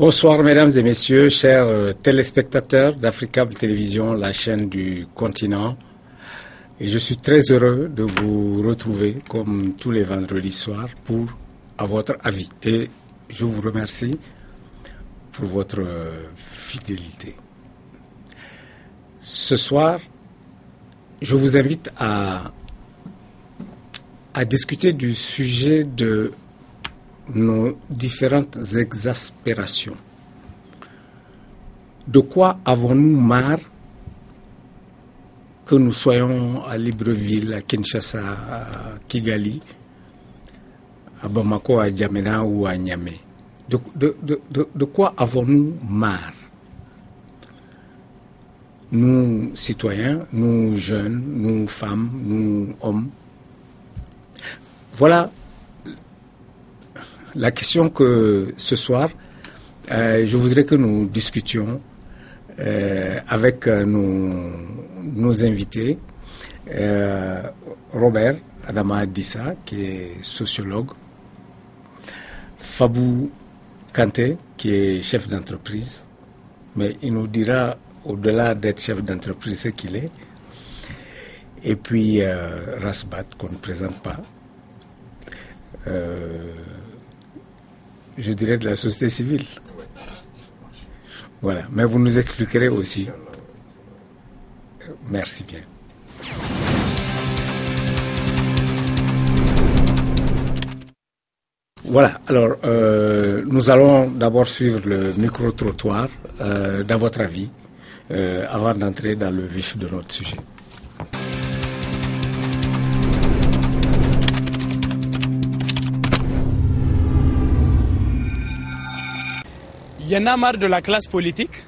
Bonsoir mesdames et messieurs, chers téléspectateurs d'Africable Télévision, la chaîne du continent. Et je suis très heureux de vous retrouver comme tous les vendredis soirs pour à votre avis. Et je vous remercie pour votre fidélité. Ce soir, je vous invite à discuter du sujet de nos différentes exaspérations. De quoi avons-nous marre que nous soyons à Libreville, à Kinshasa, à Kigali, à Bamako, à Djamena ou à Niamey? De quoi avons-nous marre? Nous, citoyens, nous, jeunes, nous, femmes, nous, hommes. Voilà la question que ce soir, je voudrais que nous discutions avec nos invités. Robert Adama Dissa, qui est sociologue. Fabou Kanté, qui est chef d'entreprise. Mais il nous dira, au-delà d'être chef d'entreprise, ce qu'il est. Et puis Rasbat, qu'on ne présente pas. Je dirais de la société civile. Voilà, mais vous nous expliquerez aussi. Merci bien. Voilà, alors nous allons d'abord suivre le micro-trottoir dans votre avis avant d'entrer dans le vif de notre sujet. Il y en a marre de la classe politique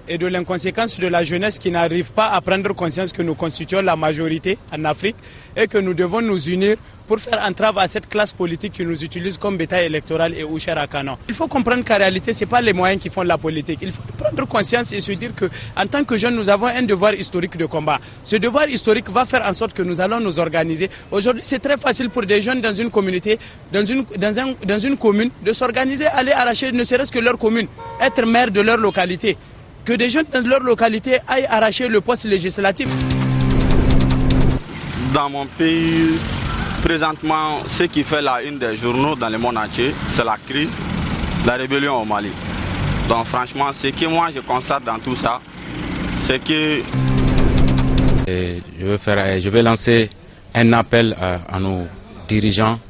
et de l'inconséquence de la jeunesse qui n'arrive pas à prendre conscience que nous constituons la majorité en Afrique et que nous devons nous unir pour faire entrave à cette classe politique qui nous utilise comme bétail électoral et ou chair à canon. Il faut comprendre qu'en réalité, ce n'est pas les moyens qui font la politique. Il faut prendre conscience et se dire qu'en tant que jeunes, nous avons un devoir historique de combat. Ce devoir historique va faire en sorte que nous allons nous organiser. Aujourd'hui, c'est très facile pour des jeunes dans une communauté, dans une commune, de s'organiser, aller arracher ne serait-ce que leur commune, être maire de leur localité. Que des jeunes dans leur localité aillent arracher le poste législatif. Dans mon pays, présentement, ce qui fait la une des journaux dans le monde entier, c'est la crise, la rébellion au Mali. Donc franchement, ce que moi je constate dans tout ça, c'est que... Je vais lancer un appel à nos dirigeants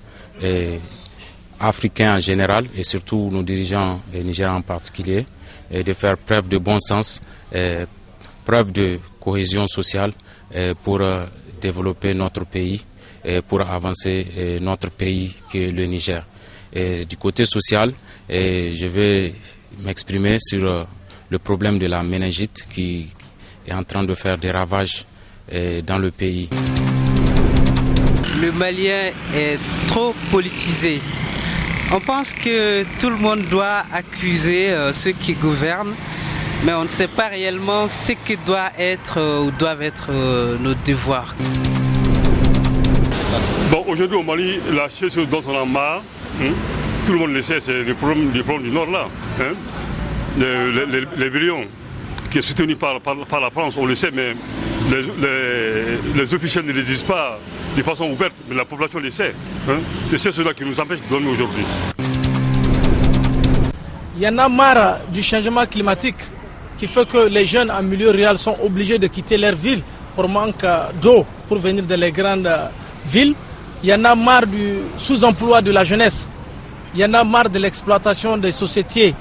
africains en général et surtout nos dirigeants nigériens en particulier, et de faire preuve de bon sens, preuve de cohésion sociale pour développer notre pays et pour avancer notre pays qui est le Niger. Et du côté social, je vais m'exprimer sur le problème de la méningite qui est en train de faire des ravages dans le pays. Le Malien est trop politisé. On pense que tout le monde doit accuser ceux qui gouvernent, mais on ne sait pas réellement ce que doit être ou doivent être nos devoirs. Bon, aujourd'hui au Mali, la chose dont on a marre, tout le monde le sait, c'est le problème du Nord là. Les rébellions qui est soutenu par la France, on le sait, mais les officiels ne le disent pas de façon ouverte, mais la population le sait. C'est cela qui nous empêche de dormir aujourd'hui. Il y en a marre du changement climatique qui fait que les jeunes en milieu rural sont obligés de quitter leur ville pour manque d'eau pour venir dans les grandes villes. Il y en a marre du sous-emploi de la jeunesse. Il y en a marre de l'exploitation des sociétés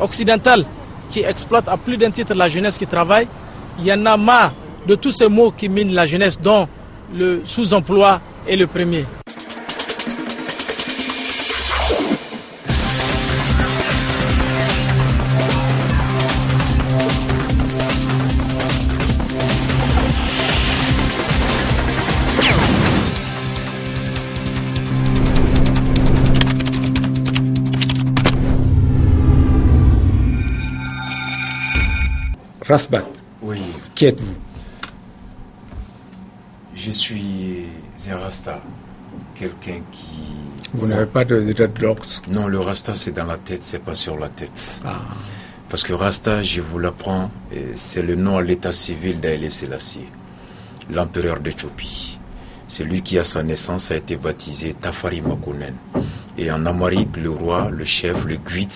occidentales qui exploitent à plus d'un titre la jeunesse qui travaille. Il y en a marre de tous ces maux qui minent la jeunesse, dont le sous-emploi est le premier. Rasbat, oui. Qui êtes-vous? Je suis un Rasta. quelqu'un qui... Vous n'avez pas de dreadlocks? Non, le Rasta c'est dans la tête, c'est pas sur la tête. Ah. Parce que Rasta, je vous l'apprends, c'est le nom à l'état civil d'Haïlé Sélassié, l'empereur d'Éthiopie. C'est lui qui à sa naissance a été baptisé Tafari Makonnen. Et en amharique, le roi, le chef, le guide,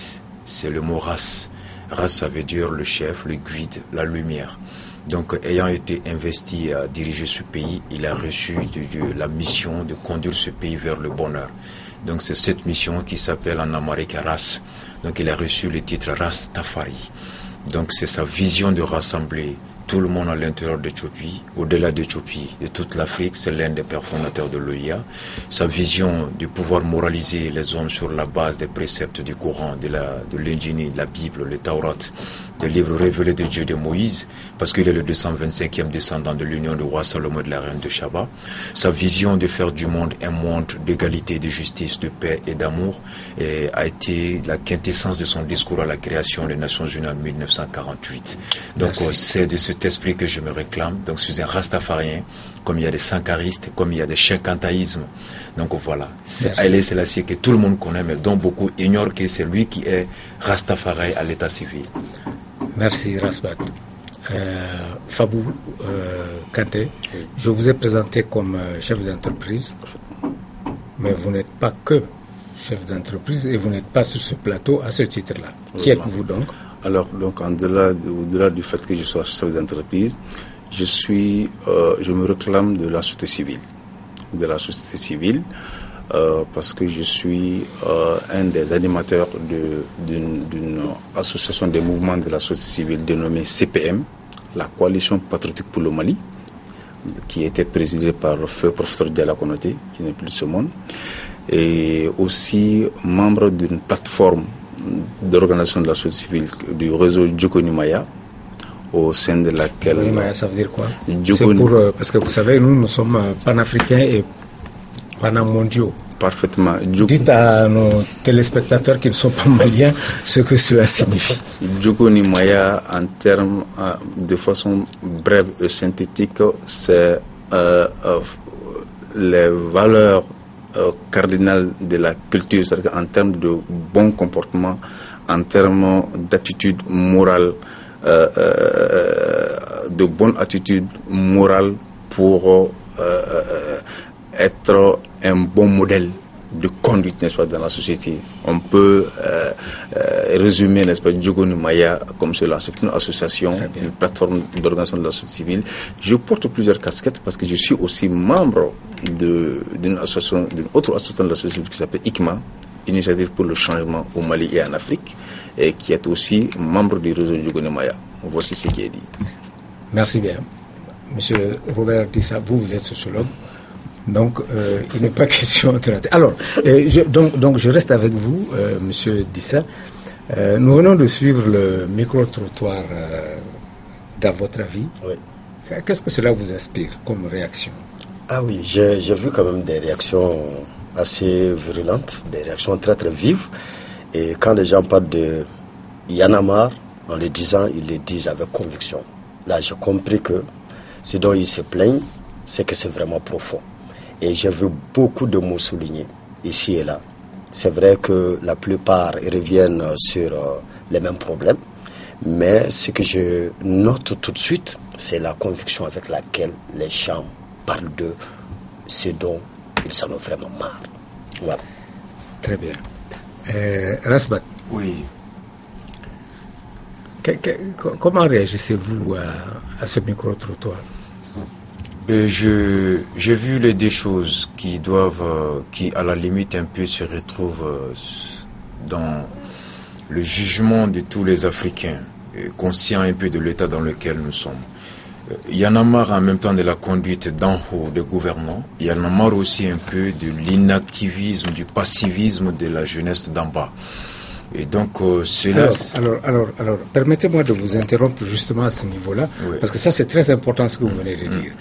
c'est le mot Ras. Ras, ça veut dire le chef, le guide, la lumière. Donc, ayant été investi à diriger ce pays, il a reçu de Dieu la mission de conduire ce pays vers le bonheur. Donc, c'est cette mission qui s'appelle en amharique Ras. Donc, il a reçu le titre Ras Tafari. Donc, c'est sa vision de rassembler tout le monde à l'intérieur d'Éthiopie, au-delà d'Éthiopie, de toute l'Afrique. C'est l'un des pères fondateurs de l'OIA. Sa vision de pouvoir moraliser les hommes sur la base des préceptes du Coran, de l'Injili, de la Bible, le Taurat, des livres révélés de Dieu de Moïse, parce qu'il est le 225e descendant de l'union du roi Salomon et de la reine de Shaba. Sa vision de faire du monde un monde d'égalité, de justice, de paix et d'amour a été la quintessence de son discours à la création des Nations Unies en 1948. Donc c'est de cet esprit que je me réclame. Donc je suis un rastafarien, comme il y a des sankaristes, comme il y a des shinkantaïsmes. Donc voilà, c'est Haïlé Sélassié que tout le monde connaît, mais dont beaucoup ignorent que c'est lui qui est Rastafari à l'état civil. Merci Rasbat. Fabou Kanté, je vous ai présenté comme chef d'entreprise, mais vous n'êtes pas que chef d'entreprise et vous n'êtes pas sur ce plateau à ce titre-là. Qui êtes-vous donc? Alors, donc, au-delà du fait que je sois chef d'entreprise, je me réclame de la société civile. De la société civile, parce que je suis un des animateurs d'une association des mouvements de la société civile dénommée CPM, la Coalition Patriotique pour le Mali, qui a été présidée par le feu professeur Diala Konaté, qui n'est plus de ce monde, et aussi membre d'une plateforme d'organisation de la société civile du réseau Djokoni Maya, au sein de laquelle... Djokoni Maya, ça veut dire quoi? C'est pour, parce que vous savez, nous sommes panafricains et panamondiaux. Parfaitement. Dites à nos téléspectateurs qui ne sont pas maliens ce que cela signifie. Djokoni Maya, en termes de façon brève et synthétique, c'est les valeurs cardinales de la culture, c'est-à-dire en termes de bon comportement, en termes d'attitude morale, de bonne attitude morale pour être un bon modèle de conduite, n'est-ce pas, dans la société. On peut résumer, n'est-ce pas, Djokoni Maya comme cela. C'est une association, une plateforme d'organisation de la société civile. Je porte plusieurs casquettes parce que je suis aussi membre d'une autre association de la société civile qui s'appelle ICMA, Initiative pour le changement au Mali et en Afrique, et qui est aussi membre du réseau Djokoni Maya. Voici ce qui est dit. Merci bien. Monsieur Robert Dissa, vous êtes sociologue. Donc, il n'est pas question de... Alors, donc je reste avec vous, Monsieur Dissa. Nous venons de suivre le micro-trottoir dans votre avis. Oui. Qu'est-ce que cela vous inspire comme réaction? Ah oui, j'ai vu quand même des réactions assez virulentes, des réactions très très vives. Et quand les gens parlent de Y'en a marre, en le disant, ils le disent avec conviction. Là, j'ai compris que ce dont ils se plaignent, c'est que c'est vraiment profond. Et j'ai vu beaucoup de mots soulignés, ici et là. C'est vrai que la plupart reviennent sur les mêmes problèmes, mais ce que je note tout de suite, c'est la conviction avec laquelle les gens parlent de ce dont ils en ont vraiment marre. Voilà. Très bien. Rasbat. Oui. Comment réagissez-vous à ce micro-trottoir? J'ai vu les deux choses qui à la limite un peu se retrouvent dans le jugement de tous les Africains, conscients un peu de l'état dans lequel nous sommes. Il y en a marre en même temps de la conduite d'en haut des gouvernants. Il y en a marre aussi un peu de l'inactivisme, du passivisme de la jeunesse d'en bas. Et donc, cela... Alors, permettez-moi de vous interrompre justement à ce niveau-là, oui. Parce que ça, c'est très important ce que vous venez de dire.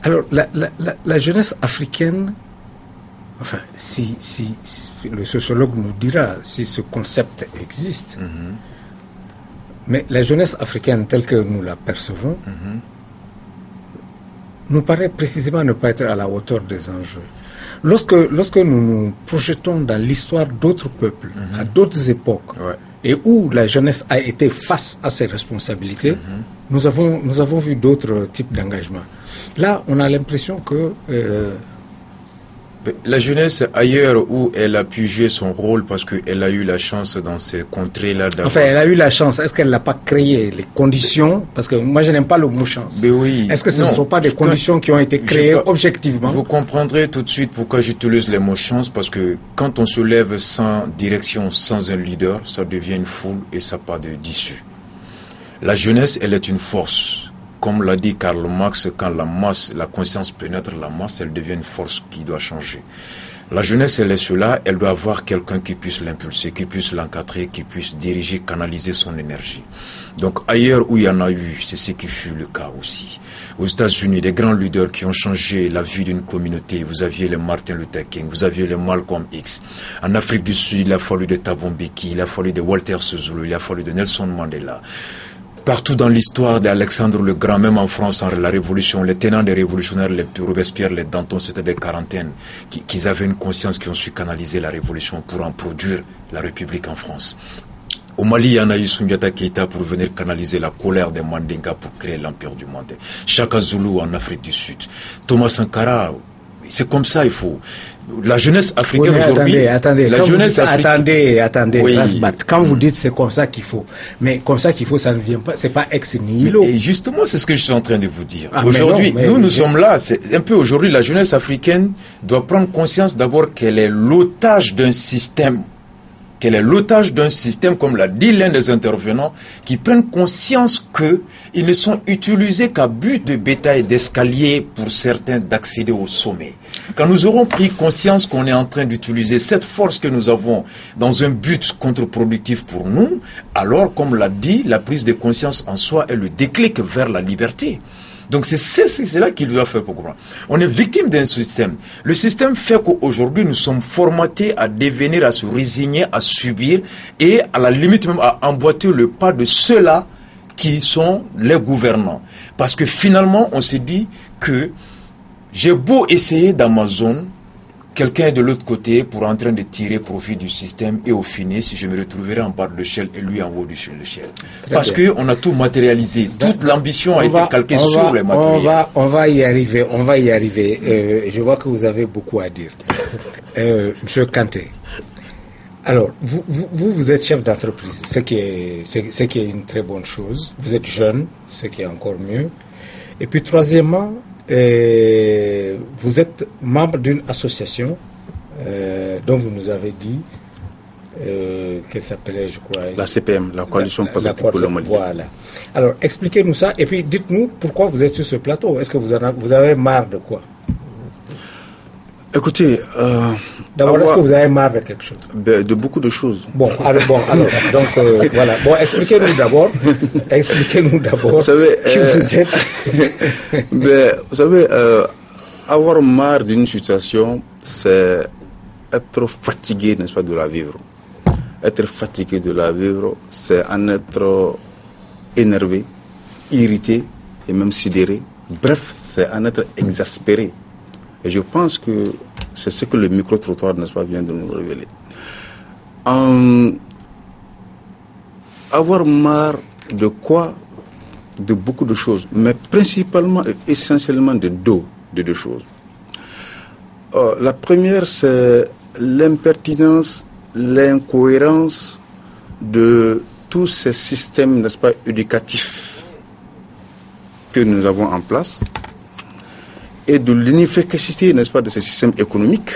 Alors, la jeunesse africaine, enfin, si le sociologue nous dira si ce concept existe, mais la jeunesse africaine telle que nous la percevons nous paraît précisément ne pas être à la hauteur des enjeux. Lorsque nous nous projetons dans l'histoire d'autres peuples, à d'autres époques, et où la jeunesse a été face à ses responsabilités, nous avons vu d'autres types d'engagements. Là, on a l'impression que... la jeunesse, ailleurs où elle a pu jouer son rôle, parce qu'elle a eu la chance dans ces contrées-là... Enfin, elle a eu la chance. Est-ce qu'elle n'a pas créé les conditions? Parce que moi, je n'aime pas le mot chance. Mais oui. Est-ce que ce ne sont pas des conditions qui ont été créées objectivement? Vous comprendrez tout de suite pourquoi j'utilise les mots chance, parce que quand on se lève sans direction, sans un leader, ça devient une foule et ça n'a pas d'issue. La jeunesse, elle est une force. Comme l'a dit Karl Marx, quand la conscience pénètre la masse, elle devient une force qui doit changer. La jeunesse, elle est cela, elle doit avoir quelqu'un qui puisse l'impulser, qui puisse l'encadrer, qui puisse diriger, canaliser son énergie. Donc ailleurs où il y en a eu, c'est ce qui fut le cas aussi. Aux États-Unis, des grands leaders qui ont changé la vie d'une communauté. Vous aviez les Martin Luther King, vous aviez les Malcolm X. En Afrique du Sud, il a fallu de Thabo Mbeki, il a fallu de Walter Sisulu, il a fallu de Nelson Mandela. Partout dans l'histoire d'Alexandre le Grand, même en France, en la Révolution, les tenants des révolutionnaires, les Robespierre, les Danton, c'était des quarantaines qui avaient une conscience, qui ont su canaliser la Révolution pour en produire la République en France. Au Mali, il y en a eu Sundiata Keita pour venir canaliser la colère des Mandinka pour créer l'Empire du Mandé. Chaka Zulu en Afrique du Sud. Thomas Sankara, c'est comme ça, il faut... La jeunesse africaine aujourd'hui... Attendez, oui. Rasbat, quand vous dites c'est comme ça qu'il faut, mais comme ça qu'il faut, ça ne vient pas, c'est pas ex nihilo. Et justement, c'est ce que je suis en train de vous dire. Aujourd'hui, nous sommes là, c'est un peu aujourd'hui, la jeunesse africaine doit prendre conscience d'abord qu'elle est l'otage d'un système. Qu'elle est l'otage d'un système, comme l'a dit l'un des intervenants, qui prennent conscience qu'ils ne sont utilisés qu'à but de bétail, d'escalier pour certains d'accéder au sommet. Quand nous aurons pris conscience qu'on est en train d'utiliser cette force que nous avons dans un but contre-productif pour nous, alors, comme l'a dit, la prise de conscience en soi est le déclic vers la liberté. Donc c'est là qu'il doit faire pour comprendre. On est victime d'un système. Le système fait qu'aujourd'hui nous sommes formatés à devenir, à se résigner, à subir et à la limite même à emboîter le pas de ceux-là qui sont les gouvernants. Parce que finalement on s'est dit que j'ai beau essayer dans ma zone, quelqu'un est de l'autre côté pour en train de tirer profit du système et au finish, je me retrouverai en bas de l'échelle et lui en haut de l'échelle. Parce qu'on a tout matérialisé. Toute l'ambition a été calquée sur les matériels. On va y arriver. Je vois que vous avez beaucoup à dire. Monsieur Kanté. Alors, vous êtes chef d'entreprise, ce qui est une très bonne chose. Vous êtes jeune, ce qui est encore mieux. Et puis, troisièmement, vous êtes membre d'une association dont vous nous avez dit qu'elle s'appelait, je crois... La CPM, la Coalition Politique pour le Mali. Voilà. Alors, expliquez-nous ça et puis dites-nous pourquoi vous êtes sur ce plateau. Est-ce que vous avez marre de quoi? Écoutez... D'abord, est-ce que vous avez marre de quelque chose? De beaucoup de choses. Bon, alors donc voilà. Bon, expliquez-nous d'abord. Vous savez, qui vous êtes. Vous savez, avoir marre d'une situation, c'est être fatigué, n'est-ce pas, de la vivre. Être fatigué de la vivre, c'est en être énervé, irrité et même sidéré. Bref, c'est en être exaspéré. Et je pense que c'est ce que le micro-trottoir, n'est-ce pas, vient de nous révéler. Avoir marre de quoi? De beaucoup de choses, mais principalement et essentiellement de deux choses. La première, c'est l'impertinence, l'incohérence de tous ces systèmes, n'est-ce pas, éducatifs que nous avons en place, et de l'inefficacité, n'est-ce pas, de ces systèmes économiques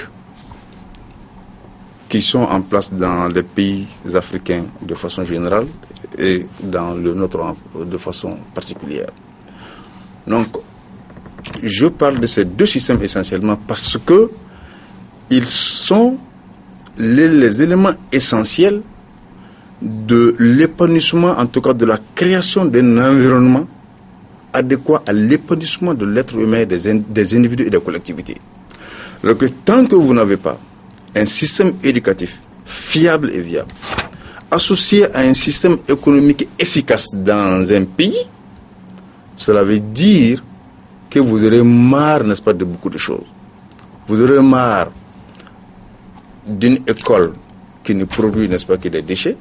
qui sont en place dans les pays africains de façon générale et dans le nôtre de façon particulière. Donc, je parle de ces deux systèmes essentiellement parce que ils sont les éléments essentiels de l'épanouissement, en tout cas de la création d'un environnement adéquat à l'épanouissement de l'être humain, des individus et des collectivités. Alors que tant que vous n'avez pas un système éducatif fiable et viable, associé à un système économique efficace dans un pays, cela veut dire que vous aurez marre, n'est-ce pas, de beaucoup de choses. Vous aurez marre d'une école qui ne produit, n'est-ce pas, que des déchets.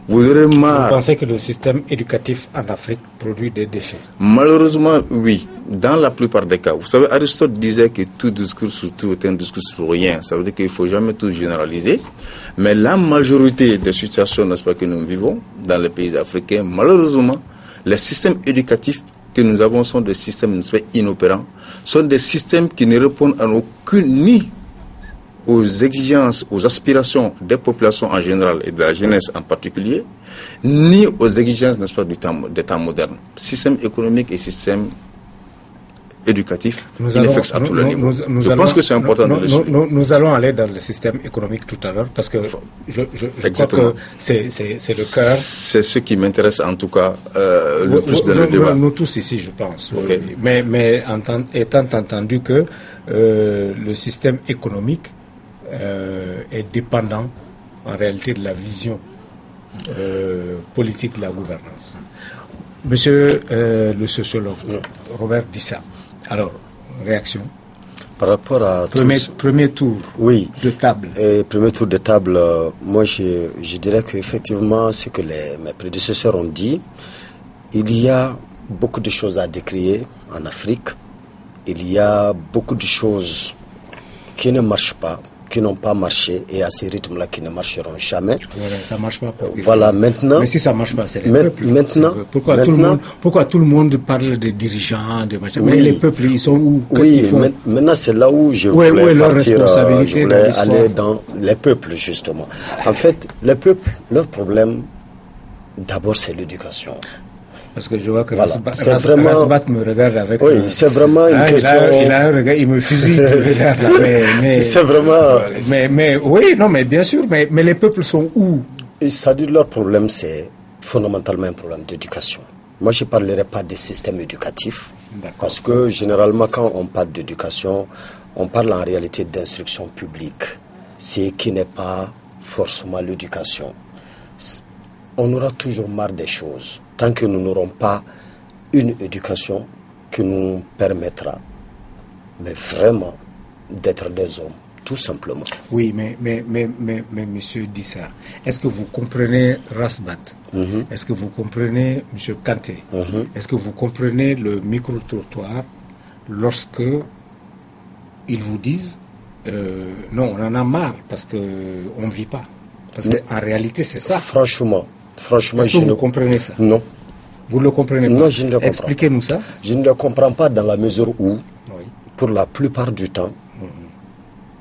Vous aurez marre... Vous pensez que le système éducatif en Afrique produit des déchets? Malheureusement, oui. Dans la plupart des cas. Vous savez, Aristote disait que tout discours sur tout est un discours sur rien. Ça veut dire qu'il ne faut jamais tout généraliser. Mais la majorité des situations, n'est-ce pas, que nous vivons dans les pays africains, malheureusement, les systèmes éducatifs que nous avons sont des systèmes, n'est-ce pas, inopérants, sont des systèmes qui ne répondent à ni aux exigences, aux aspirations des populations en général et de la jeunesse en particulier, ni aux exigences, n'est-ce pas, des temps modernes. Système économique et système éducatif, inefficace à tous les niveaux. Je pense que c'est important de le suivre. Nous allons aller dans le système économique tout à l'heure, parce que je crois que c'est le cœur. C'est ce qui m'intéresse en tout cas le plus dans le débat. Nous tous ici, je pense. Okay. Mais étant entendu que le système économique est dépendant en réalité de la vision politique de la gouvernance. Monsieur le sociologue Robert Dissa, alors, réaction par rapport à premier tour de table. Premier tour de table, moi je dirais qu'effectivement, ce que mes prédécesseurs ont dit, il y a beaucoup de choses à décrire en Afrique. Il y a beaucoup de choses qui ne marchent pas, qui n'ont pas marché, et à ces rythmes-là qui ne marcheront jamais. Voilà, ça ne marche pas. Voilà, maintenant... Mais si ça ne marche pas, c'est les peuples. Pourquoi tout le monde parle des dirigeants, des machins, mais les peuples, ils sont où? Qu'est-ce qu'ils font? Maintenant, c'est là où je voulais aller dans les peuples, justement. En fait, les peuples, leur problème, d'abord, c'est l'éducation. Parce que je vois que Rasbat me regarde avec... Oui, c'est vraiment une question... Il a un regard, il me fusille. C'est vraiment... Mais oui, non, mais bien sûr, mais les peuples sont où? C'est-à-dire leur problème, c'est fondamentalement un problème d'éducation. Moi, je ne parlerai pas des systèmes éducatifs. Parce que généralement, quand on parle d'éducation, on parle en réalité d'instruction publique. Ce qui n'est pas forcément l'éducation. On aura toujours marre des choses tant que nous n'aurons pas une éducation qui nous permettra, mais vraiment, d'être des hommes, tout simplement. Oui, mais monsieur Dissa, est-ce que vous comprenez Rasbat? Est-ce que vous comprenez monsieur Kanté? Est-ce que vous comprenez le micro-trottoir lorsque ils vous disent non, on en a marre parce qu'on ne vit pas? Parce qu'en réalité, c'est ça. Franchement, est-ce que vous comprenez ça? Non. Vous ne le comprenez pas? Non, je ne le comprends pas. Expliquez-nous ça. Je ne le comprends pas dans la mesure où, pour la plupart du temps,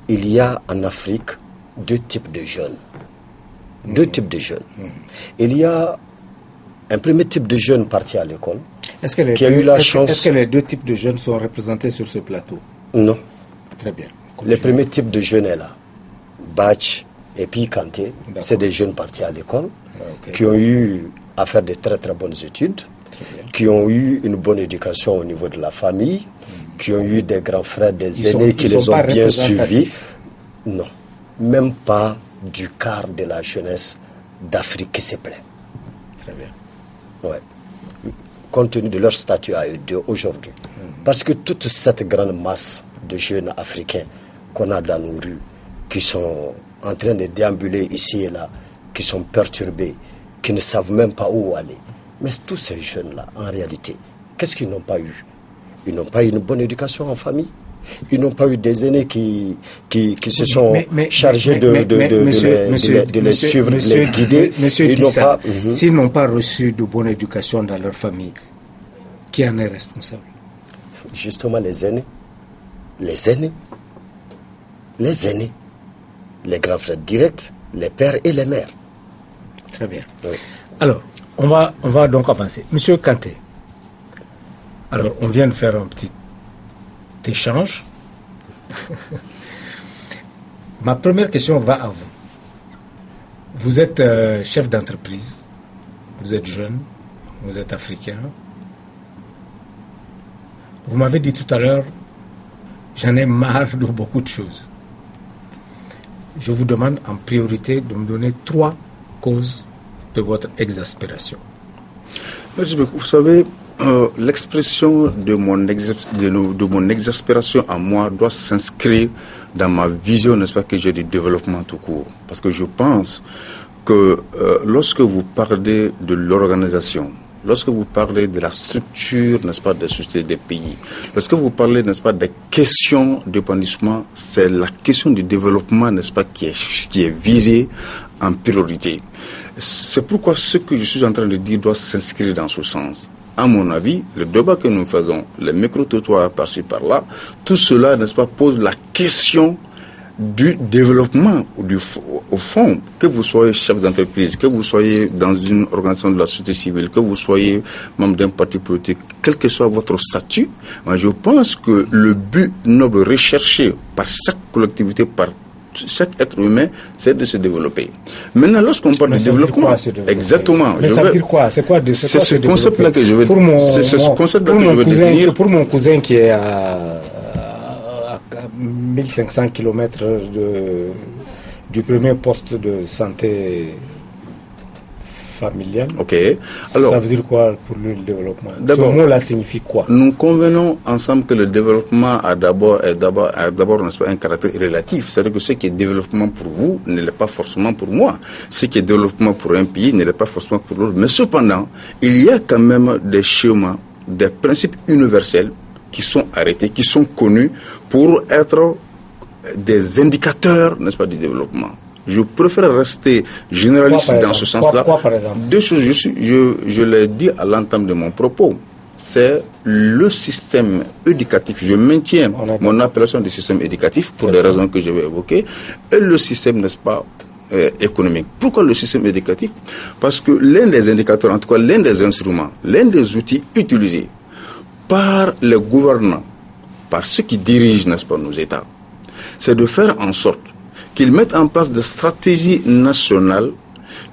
il y a en Afrique deux types de jeunes. Deux types de jeunes. Il y a un premier type de jeunes partis à l'école qui a eu la chance... Est-ce que les deux types de jeunes sont représentés sur ce plateau? Non. Très bien. Le premier type de jeunes est là. Bach et puis Kanté, c'est des jeunes partis à l'école qui ont eu à faire de très très bonnes études, qui ont eu une bonne éducation au niveau de la famille, qui ont eu des grands frères, des aînés qui les ont bien suivis. Non, même pas du quart de la jeunesse d'Afrique qui se plaît. Très bien. Ouais. Compte tenu de leur statut à eux deux aujourd'hui. Parce que toute cette grande masse de jeunes africains qu'on a dans nos rues, qui sont en train de déambuler ici et là, qui sont perturbés, qui ne savent même pas où aller. Mais tous ces jeunes-là, en réalité, qu'est-ce qu'ils n'ont pas eu? Ils n'ont pas eu une bonne éducation en famille. Ils n'ont pas eu des aînés qui se sont chargés de les suivre, de les guider. S'ils n'ont pas reçu de bonne éducation dans leur famille, qui en est responsable? Justement, les aînés. Les aînés. Les aînés. Les grands frères directs, les pères et les mères. Très bien. Oui. Alors, on va donc avancer. Monsieur Kanté, alors on vient de faire un petit échange. Ma première question va à vous. Vous êtes chef d'entreprise, vous êtes jeune, vous êtes africain. Vous m'avez dit tout à l'heure, j'en ai marre de beaucoup de choses. Je vous demande en priorité de me donner 3 causes de votre exaspération. Merci beaucoup. Vous savez, l'expression de mon exaspération à moi doit s'inscrire dans ma vision, n'est-ce pas, que j'ai du développement tout court. Parce que je pense que lorsque vous parlez de l'organisation, lorsque vous parlez de la structure, n'est-ce pas, des sociétés des pays, lorsque vous parlez, n'est-ce pas, des questions d'épanouissement, c'est la question du développement, n'est-ce pas, qui est visée en priorité. C'est pourquoi ce que je suis en train de dire doit s'inscrire dans ce sens. À mon avis, le débat que nous faisons, les micro-trottoirs par-ci par-là, tout cela, n'est-ce pas, pose la question du développement au fond, que vous soyez chef d'entreprise, que vous soyez dans une organisation de la société civile, que vous soyez membre d'un parti politique, quel que soit votre statut, moi je pense que le but noble recherché par chaque collectivité, par chaque être humain, c'est de se développer. Maintenant, lorsqu'on parle de développement, exactement. Mais ça veut dire quoi? C'est quoi c'est ce concept-là que je vais définir. Pour mon cousin qui est à 1500 km du premier poste de santé familiale. Ok. Alors, ça veut dire quoi pour lui le développement? D'abord, ce mot-là signifie quoi? Nous convenons ensemble que le développement a d'abord n'est-ce pas, un caractère relatif. C'est-à-dire que ce qui est développement pour vous ne l'est pas forcément pour moi. Ce qui est développement pour un pays ne l'est pas forcément pour l'autre. Mais cependant, il y a quand même des schémas, des principes universels qui sont arrêtés, qui sont connus pour être des indicateurs, n'est-ce pas, du développement. Je préfère rester généraliste dans ce sens-là. Quoi, par exemple? Deux choses, je l'ai dit à l'entame de mon propos. C'est le système éducatif. Je maintiens mon appellation de système éducatif pour des raisons que je vais évoquer. Et le système, n'est-ce pas, économique. Pourquoi le système éducatif? Parce que l'un des indicateurs, en tout cas l'un des instruments, l'un des outils utilisés par les gouvernants, par ceux qui dirigent, n'est-ce pas, nos États, c'est de faire en sorte qu'ils mettent en place des stratégies nationales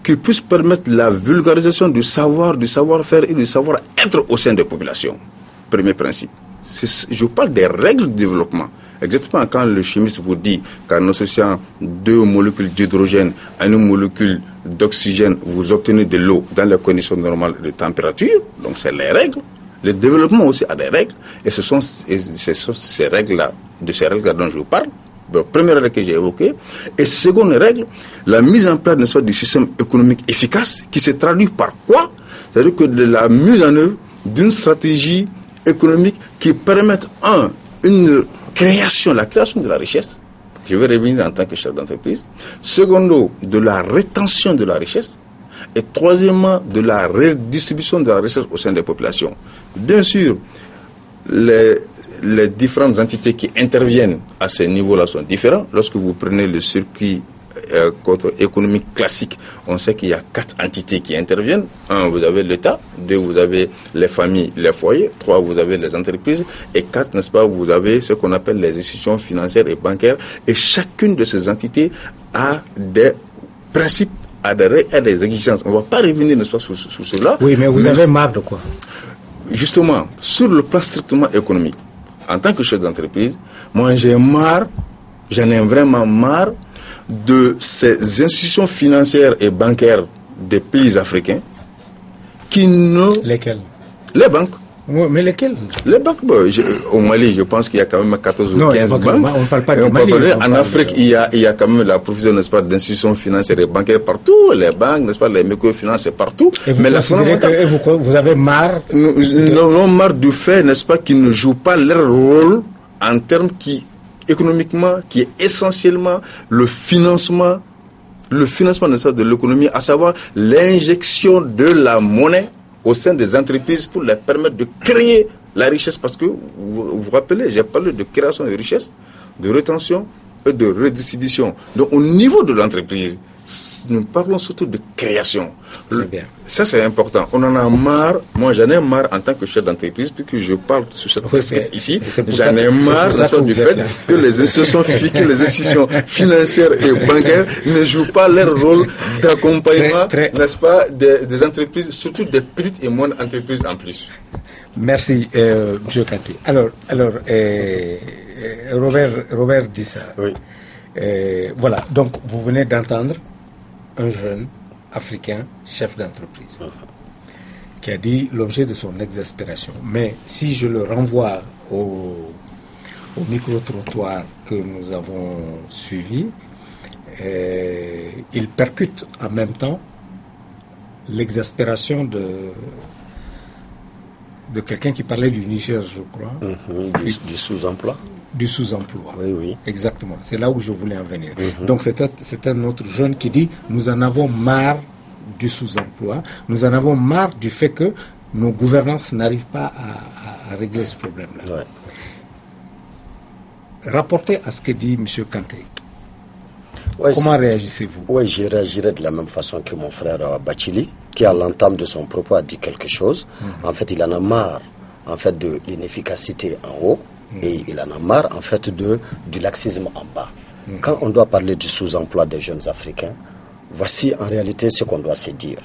qui puissent permettre la vulgarisation du savoir, du savoir-faire et du savoir-être au sein des populations. Premier principe. Je parle des règles de développement. Exactement quand le chimiste vous dit qu'en associant deux molécules d'hydrogène à une molécule d'oxygène, vous obtenez de l'eau dans les conditions normales de température, donc c'est les règles. Le développement aussi a des règles, et ce sont ces règles-là, de ces règles-là dont je vous parle. Première règle que j'ai évoquée. Et seconde règle, la mise en place, n'est-ce pas, du système économique efficace, qui se traduit par quoi? C'est-à-dire que de la mise en œuvre d'une stratégie économique qui permette, la création de la richesse. Je vais revenir en tant que chef d'entreprise. Secondo, de la rétention de la richesse. Et troisièmement, de la redistribution de la richesse au sein des populations. Bien sûr, les différentes entités qui interviennent à ces niveaux-là sont différents. Lorsque vous prenez le circuit économique classique, on sait qu'il y a 4 entités qui interviennent. 1, vous avez l'État. 2, vous avez les familles, les foyers. 3, vous avez les entreprises. Et 4, n'est-ce pas, vous avez ce qu'on appelle les institutions financières et bancaires. Et chacune de ces entités a des principes, a des exigences. On ne va pas revenir, n'est-ce pas, sur cela. Oui, mais vous avez marre de quoi? Justement, sur le plan strictement économique, en tant que chef d'entreprise, moi j'en ai vraiment marre de ces institutions financières et bancaires des pays africains qui ne... Lesquelles? Les banques. Oui, mais lesquelles? Les banques, au Mali, je pense qu'il y a quand même 14 ou 15 banques. On ne parle pas du Mali. En Afrique, il y a quand même la provision, n'est-ce pas, d'institutions financières et bancaires partout, les banques, n'est-ce pas, les microfinances, c'est partout. Et vous, vous avez marre? Nous avons marre du fait, n'est-ce pas, qu'ils ne jouent pas leur rôle en termes économiquement, qui est essentiellement le financement, n'est-ce pas, de l'économie, à savoir l'injection de la monnaie au sein des entreprises pour leur permettre de créer la richesse. Parce que, vous vous rappelez, j'ai parlé de création de richesse, de rétention et de redistribution. Donc, au niveau de l'entreprise, nous parlons surtout de création. Très bien. Ça, c'est important. On en a marre. Moi, j'en ai marre en tant que chef d'entreprise, puisque je parle sur cette casquette ici. J'en ai marre, n'est-ce pas, du fait que les institutions financières et bancaires ne jouent pas leur rôle d'accompagnement, n'est-ce pas, des entreprises, surtout des petites et moyennes entreprises en plus. Merci, M. Kanté. Alors, Robert dit ça. Oui. Voilà, donc vous venez d'entendre un jeune africain chef d'entreprise. qui a dit l'objet de son exaspération. Mais si je le renvoie au micro-trottoir que nous avons suivi, il percute en même temps l'exaspération de quelqu'un qui parlait du Niger, je crois. Du sous-emploi. Du sous-emploi. Oui. Exactement. C'est là où je voulais en venir. Donc c'est un autre jeune qui dit nous en avons marre du sous-emploi, nous en avons marre du fait que nos gouvernances n'arrivent pas à régler ce problème-là. Ouais. Rapportez à ce que dit M. Kanté. Ouais, comment réagissez-vous? Oui, je réagirais de la même façon que mon frère Bachili, qui à l'entame de son propos a dit quelque chose. En fait, il en a marre de l'inefficacité en haut et il en a marre du laxisme en bas. Quand on doit parler du sous-emploi des jeunes Africains, voici en réalité ce qu'on doit se dire.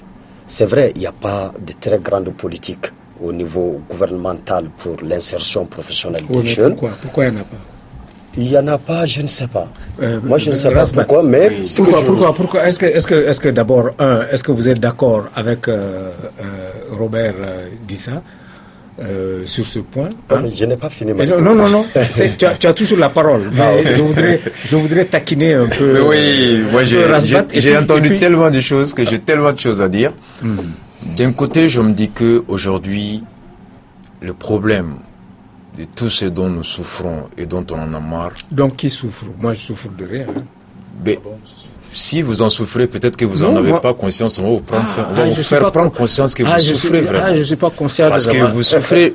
C'est vrai, il n'y a pas de très grande politique au niveau gouvernemental pour l'insertion professionnelle des jeunes. Pourquoi il n'y en a pas? Il n'y en a pas, je ne sais pas. Moi, je ne sais pas pourquoi, mais... Pourquoi est-ce que d'abord, est-ce que vous êtes d'accord avec Robert Dissa sur ce point? Je n'ai pas fini. Non. Tu as toujours la parole. Mais je voudrais taquiner un peu. Mais oui, moi j'ai entendu tellement de choses que j'ai tellement de choses à dire. D'un côté, je me dis que aujourd'hui, le problème de tout ce dont nous souffrons et dont on en a marre. Donc qui souffre? Moi, je souffre de rien. Mais, si vous en souffrez, peut-être que vous n'en avez pas conscience. On va vous faire prendre conscience que vous souffrez vraiment. Je ne suis pas conscient. Parce que vous souffrez,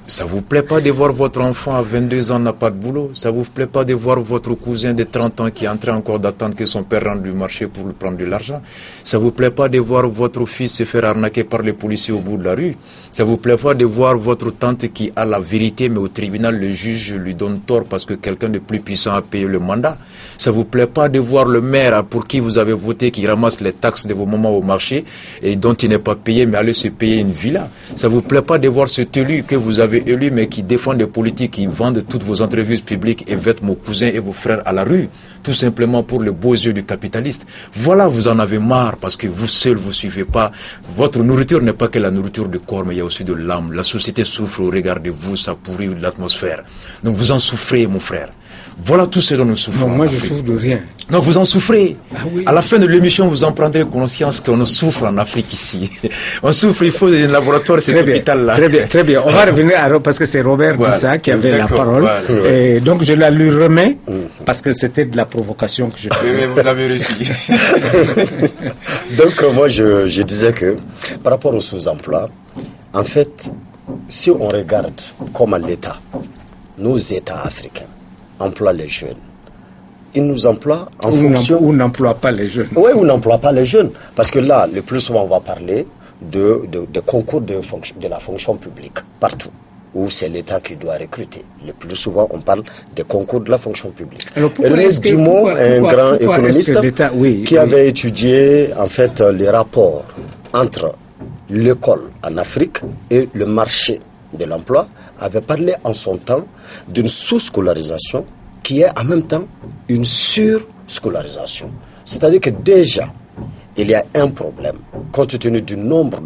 ça vous plaît pas de voir votre enfant à 22 ans n'a pas de boulot. Ça vous plaît pas de voir votre cousin de 30 ans qui est en train encore d'attendre que son père rentre du marché pour lui prendre de l'argent. Ça vous plaît pas de voir votre fils se faire arnaquer par les policiers au bout de la rue. Ça vous plaît pas de voir votre tante qui a la vérité, mais au tribunal, le juge lui donne tort parce que quelqu'un de plus puissant a payé le mandat. Ça vous plaît pas de voir le maire pour qui vous avez voté, qui ramasse les taxes de vos mamans au marché et dont il n'est pas payé, mais allez se payer une villa. Ça vous plaît pas de voir cet élu que vous avez élu, mais qui défend des politiques, qui vendent toutes vos entreprises publiques et vêtent vos cousins et vos frères à la rue, tout simplement pour les beaux yeux du capitaliste. Voilà, vous en avez marre parce que vous seul vous suivez pas. Votre nourriture n'est pas que la nourriture du corps, mais il y a aussi de l'âme. La société souffre au regard de vous, ça pourrit l'atmosphère. Donc vous en souffrez, mon frère. Voilà tout ce dont nous souffrons. Non, moi je souffre de rien. Donc vous en souffrez. Oui. À la fin de l'émission, vous en prendrez conscience qu'on souffre en Afrique ici. On souffre, il faut un laboratoire, cet hôpital-là. Très bien. On va revenir parce que c'est Robert Dissa qui avait la parole. Et donc je la lui remets parce que c'était de la provocation que je faisais. Mais vous l'avez réussi. Donc moi je disais que par rapport au sous-emploi, en fait, si on regarde comment l'État, nos États africains, emploient les jeunes, ils nous emploient en fonction... Ou n'emploient pas les jeunes. Oui, ou n'emploient pas les jeunes. Parce que là, le plus souvent, on va parler de concours de la fonction publique, partout, où c'est l'État qui doit recruter. Le plus souvent, on parle des concours de la fonction publique. Ernest Dumont, un grand économiste, qui avait étudié, en fait, les rapports entre l'école en Afrique et le marché de l'emploi, avait parlé en son temps d'une sous-scolarisation qui est en même temps une sur-scolarisation. C'est-à-dire que déjà, il y a un problème, compte tenu du nombre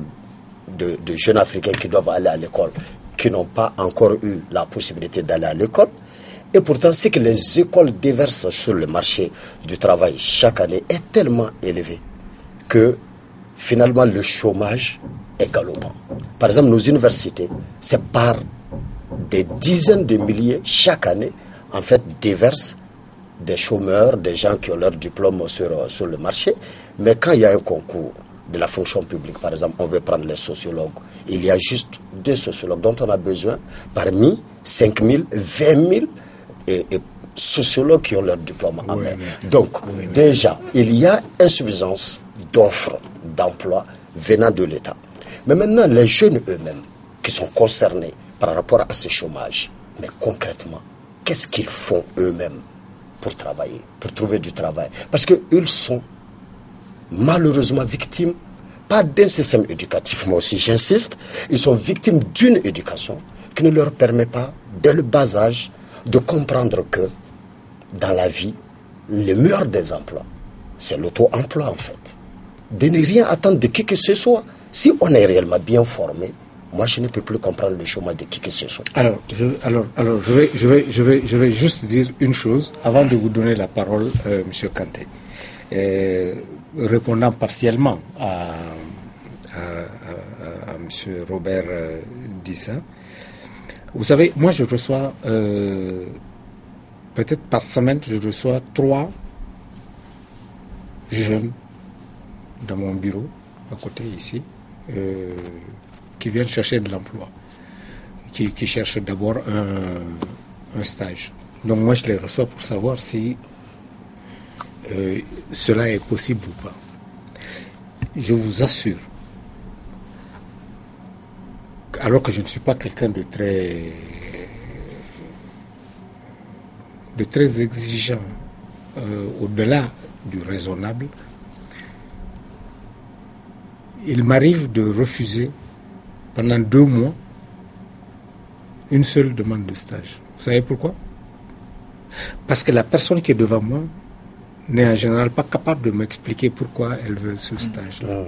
de jeunes Africains qui doivent aller à l'école, qui n'ont pas encore eu la possibilité d'aller à l'école. Et pourtant, ce que les écoles déversent sur le marché du travail chaque année est tellement élevé que finalement le chômage est galopant. Par exemple, nos universités, c'est par des dizaines de milliers chaque année, en fait, déversent des chômeurs, des gens qui ont leur diplôme sur le marché. Mais quand il y a un concours de la fonction publique, par exemple, on veut prendre les sociologues, il y a juste 2 sociologues dont on a besoin parmi 5 000, 20 000 et sociologues qui ont leur diplôme en main. Donc, déjà, il y a insuffisance d'offres d'emploi venant de l'État. Mais maintenant, les jeunes eux-mêmes qui sont concernés par rapport à ce chômage, mais concrètement, qu'est-ce qu'ils font eux-mêmes pour travailler, pour trouver du travail? Parce qu'ils sont malheureusement victimes, pas d'un système éducatif, moi aussi j'insiste, ils sont victimes d'une éducation qui ne leur permet pas, dès le bas âge, de comprendre que dans la vie, le meilleur des emplois, c'est l'auto-emploi en fait. De ne rien attendre de qui que ce soit. Si on est réellement bien formé, moi je ne peux plus comprendre le chômage de qui que ce soit. Alors, je vais juste dire une chose avant de vous donner la parole, Monsieur Kanté. Répondant partiellement à Monsieur Robert Dissa. Vous savez, moi je reçois, peut-être par semaine, je reçois 3 jeunes dans mon bureau, à côté ici, qui viennent chercher de l'emploi, qui cherchent d'abord un stage. Donc moi je les reçois pour savoir si cela est possible ou pas. Je vous assure, alors que je ne suis pas quelqu'un de très exigeant, au-delà du raisonnable, il m'arrive de refuser pendant 2 mois une seule demande de stage. Vous savez pourquoi? Parce que la personne qui est devant moi n'est en général pas capable de m'expliquer pourquoi elle veut ce stage-là.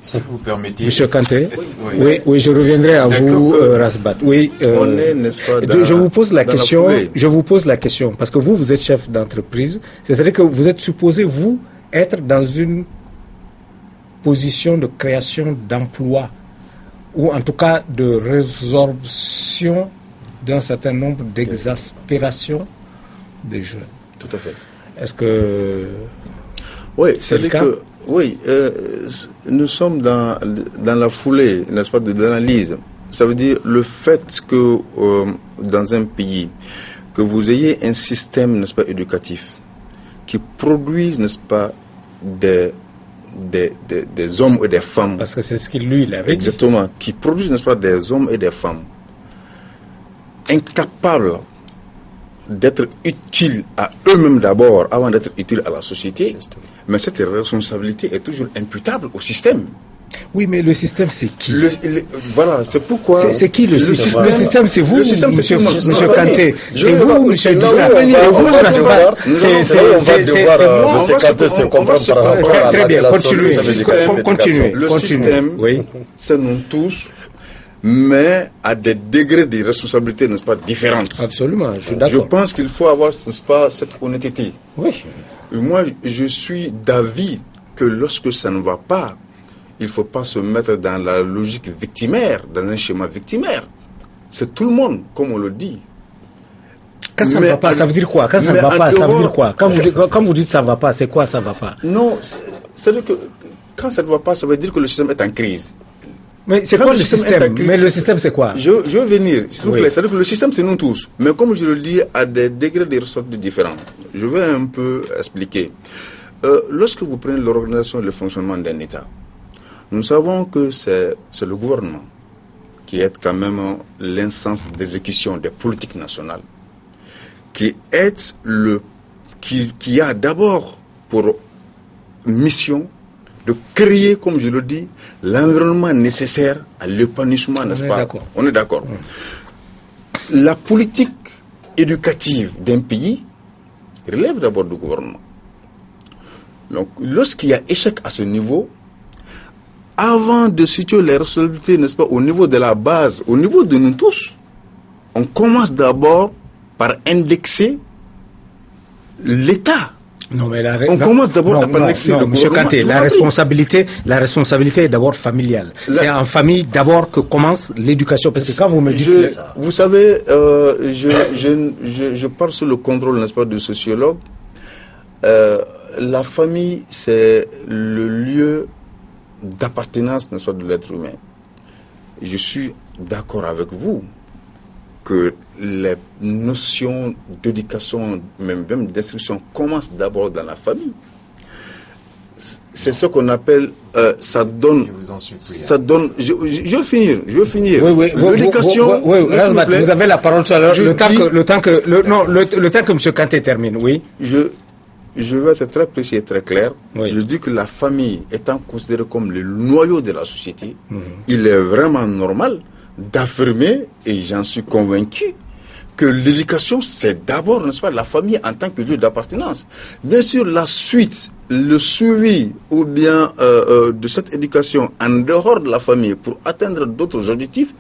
Si vous permettez. Monsieur Kanté, oui, je reviendrai à vous, Rasbat. Oui, on est, n'est-ce pas, je vous pose la question. Je vous pose la question parce que vous êtes chef d'entreprise, c'est-à-dire que vous êtes supposé vous être dans une position de création d'emplois ou en tout cas de résorption d'un certain nombre d'exaspérations des jeunes. Tout à fait. Est-ce que oui, c'est le cas? Oui, nous sommes dans la foulée, n'est-ce pas, de l'analyse. Ça veut dire le fait que dans un pays, que vous ayez un système, n'est-ce pas, éducatif, qui produise, n'est-ce pas, des hommes et des femmes. Parce que c'est ce qu'il lui avait dit. Exactement, qui produisent, n'est-ce pas, des hommes et des femmes incapables d'être utiles à eux-mêmes d'abord, avant d'être utiles à la société. Justement. Mais cette responsabilité est toujours imputable au système. Oui, mais le système, c'est qui? Voilà, c'est pourquoi... C'est qui le système? Le système, c'est vous, le système, monsieur Kanté. C'est vous, monsieur Dissa. C'est vous, monsieur Kanté, c'est comprendre par rapport à la relation. Continuez. Le système, c'est nous tous, mais à des degrés de responsabilité, n'est-ce pas, différentes. Absolument, je suis d'accord. Je pense qu'il faut avoir, n'est-ce pas, cette honnêteté. Oui. Moi, je suis d'avis que lorsque ça ne va pas, il ne faut pas se mettre dans la logique victimaire, dans un schéma victimaire. C'est tout le monde, comme on le dit. Quand ça ne va pas, ça veut dire quoi? Quand ça ne va pas, ça veut dire quoi? Quand vous dites ça ne va pas, c'est quoi ça ne va pas? Non, c'est-à-dire que quand ça ne va pas, ça veut dire que le système est en crise. Mais c'est quoi le système? Mais le système, c'est quoi? Je veux venir, s'il vous plaît. C'est-à-dire que le système, c'est nous tous. Mais comme je le dis, à des degrés de ressorts différents. Je vais un peu expliquer. Lorsque vous prenez l'organisation et le fonctionnement d'un État, nous savons que c'est le gouvernement qui est quand même l'instance d'exécution des politiques nationales, qui a d'abord pour mission de créer, comme je le dis, l'environnement nécessaire à l'épanouissement, n'est-ce pas? On est d'accord. La politique éducative d'un pays relève d'abord du gouvernement. Donc, lorsqu'il y a échec à ce niveau, avant de situer les responsabilités, n'est-ce pas, au niveau de la base, au niveau de nous tous, on commence d'abord par indexer l'État. Non, mais on commence d'abord par indexer le Monsieur Kanté, la responsabilité est d'abord familiale. C'est en famille d'abord que commence l'éducation. Parce que quand vous me dites... Vous savez, je parle sous le contrôle, n'est-ce pas, du sociologue. La famille, c'est le lieu d'appartenance, n'est-ce pas, de l'être humain. Je suis d'accord avec vous que les notions d'éducation, même d'instruction, commencent d'abord dans la famille. C'est ce qu'on appelle, ça donne... Je veux finir. Oui. L'éducation... Oui, vous avez la parole tout à l'heure. Le temps que M. Kanté termine, oui. Je vais être très précis et très clair. Oui. Je dis que la famille étant considérée comme le noyau de la société, il est vraiment normal d'affirmer, et j'en suis convaincu, que l'éducation, c'est d'abord, n'est-ce pas, la famille en tant que lieu d'appartenance. Bien sûr, la suite le suivi ou bien de cette éducation en dehors de la famille pour atteindre d'autres objectifs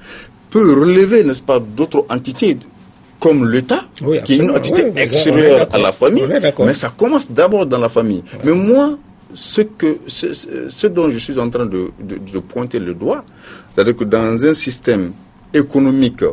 peut relever, n'est-ce pas, d'autres entités comme l'État, qui est une entité extérieure à la famille, mais ça commence d'abord dans la famille. Mais moi, ce dont je suis en train de pointer le doigt, c'est-à-dire que dans un système économique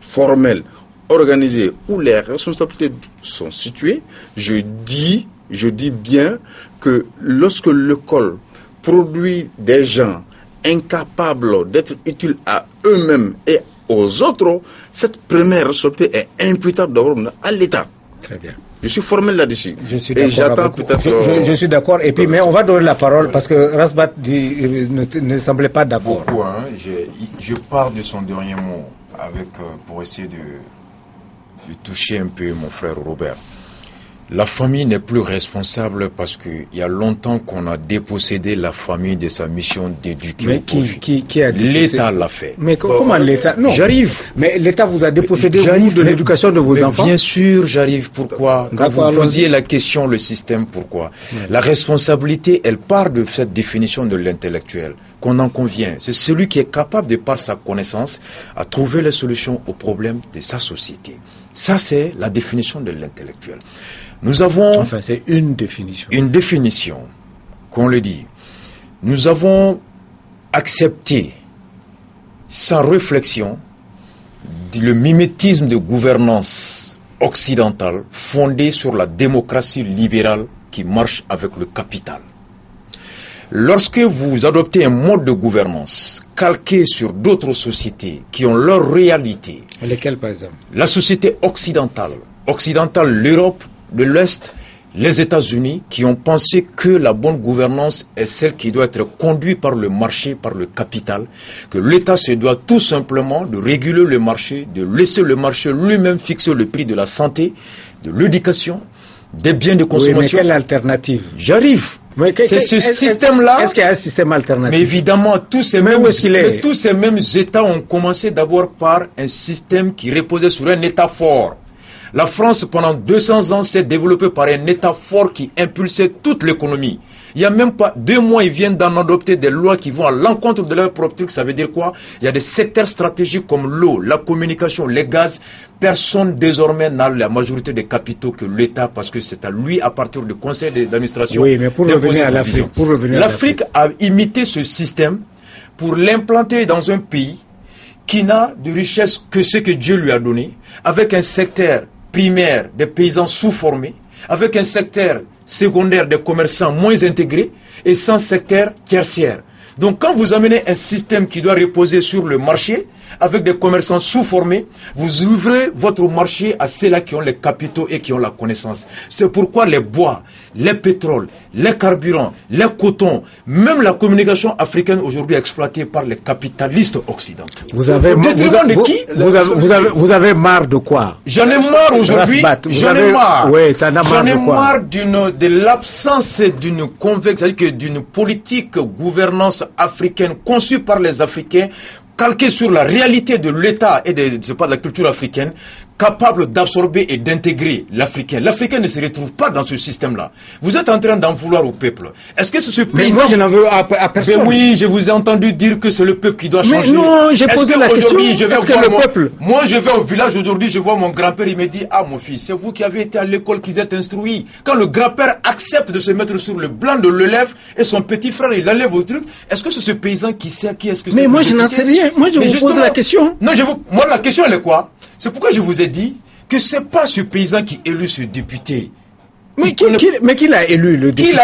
formel, organisé, où les responsabilités sont situées, je dis bien que lorsque l'école produit des gens incapables d'être utiles à eux-mêmes et aux autres, cette première responsabilité est imputable d'abord à l'État. Très bien. Je suis formel là-dessus. Je suis d'accord. Et j'attends peut-être. Je suis d'accord. Et puis, mais on va donner la parole parce que Rasbat ne semblait pas d'accord. Beaucoup, hein. Je pars de son dernier mot pour essayer de toucher un peu mon frère Robert. La famille n'est plus responsable parce qu'il y a longtemps qu'on a dépossédé la famille de sa mission d'éduquer. Mais qui a dépossédé? L'État l'a fait. Mais comment l'État? Non. J'arrive. Mais l'État vous a dépossédé de l'éducation de vos enfants? Bien sûr, j'arrive. Pourquoi? Quand vous posiez la question, le système, pourquoi? La responsabilité, elle part de cette définition de l'intellectuel, qu'on en convient. C'est celui qui est capable, de par sa connaissance, à trouver les solutions aux problèmes de sa société. Ça, c'est la définition de l'intellectuel. Nous avons... Enfin, c'est une définition. Une définition, qu'on le dit. Nous avons accepté, sans réflexion, le mimétisme de gouvernance occidentale fondée sur la démocratie libérale qui marche avec le capital. Lorsque vous adoptez un mode de gouvernance calqué sur d'autres sociétés qui ont leur réalité... Lesquelles, par exemple? La société occidentale, l'Europe de l'Est, les États-Unis, qui ont pensé que la bonne gouvernance est celle qui doit être conduite par le marché, par le capital, que l'État se doit tout simplement de réguler le marché, de laisser le marché lui-même fixer le prix de la santé, de l'éducation, des biens de consommation. Oui, mais quelle alternative? J'arrive. C'est ce système-là. Est-ce qu'il y a un système alternatif? Mais évidemment, tous ces mêmes États ont commencé d'abord par un système qui reposait sur un État fort. La France, pendant 200 ans, s'est développée par un État fort qui impulsait toute l'économie. Il n'y a même pas 2 mois, ils viennent d'en adopter des lois qui vont à l'encontre de leur propre truc. Ça veut dire quoi? Il y a des secteurs stratégiques comme l'eau, la communication, les gaz. Personne désormais n'a la majorité des capitaux que l'État, parce que c'est à lui, à partir du conseil d'administration. Oui, mais pour revenir à l'Afrique. L'Afrique a imité ce système pour l'implanter dans un pays qui n'a de richesse que ce que Dieu lui a donné, avec un secteur primaire des paysans sous-formés, avec un secteur secondaire des commerçants moins intégrés et sans secteur tertiaire. Donc quand vous amenez un système qui doit reposer sur le marché, avec des commerçants sous-formés, vous ouvrez votre marché à ceux-là qui ont les capitaux et qui ont la connaissance. C'est pourquoi les bois, les pétroles, les carburants, les cotons, même la communication africaine aujourd'hui est exploitée par les capitalistes occidentaux. Vous avez marre de quoi? J'en ai marre aujourd'hui. J'en ai marre. Oui, t'en as marre. J'en ai marre de l'absence d'une conviction, c'est-à-dire que d'une politique gouvernance africaine conçue par les Africains, calqué sur la réalité de l'État et de la culture africaine, capable d'absorber et d'intégrer l'Africain. L'Africain ne se retrouve pas dans ce système-là. Vous êtes en train d'en vouloir au peuple. Est-ce que c'est ce paysan... Mais moi, je n'en veux à personne. Mais oui, je vous ai entendu dire que c'est le peuple qui doit changer. Mais non, j'ai posé la question. Est-ce que le peuple... Moi, je vais au village aujourd'hui, je vois mon grand-père, il me dit, ah mon fils, c'est vous qui avez été à l'école, qui êtes instruit. Quand le grand-père accepte de se mettre sur le blanc de l'élève et son petit frère, il enlève au truc, est-ce que c'est ce paysan qui sait qui est-ce que c'est? Mais moi, je n'en sais rien. Moi, je vous pose la question. Non, moi, la question, elle est quoi? C'est pourquoi je vous ai dit que c'est pas ce paysan qui élu ce député. Mais qui l'a élu, le député?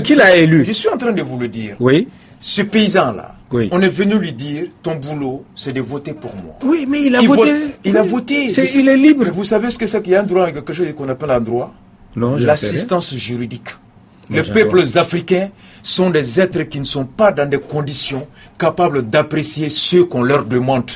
Qui l'a élu? Je suis en train de vous le dire. Oui. Ce paysan-là, oui. On est venu lui dire, ton boulot, c'est de voter pour moi. Oui, mais il a voté. Il a voté. Il est libre. Vous savez ce que c'est qu'il y a un droit, quelque chose qu'on appelle un droit? Non, l'assistance juridique. Les peuples africains sont des êtres qui ne sont pas dans des conditions capables d'apprécier ce qu'on leur demande.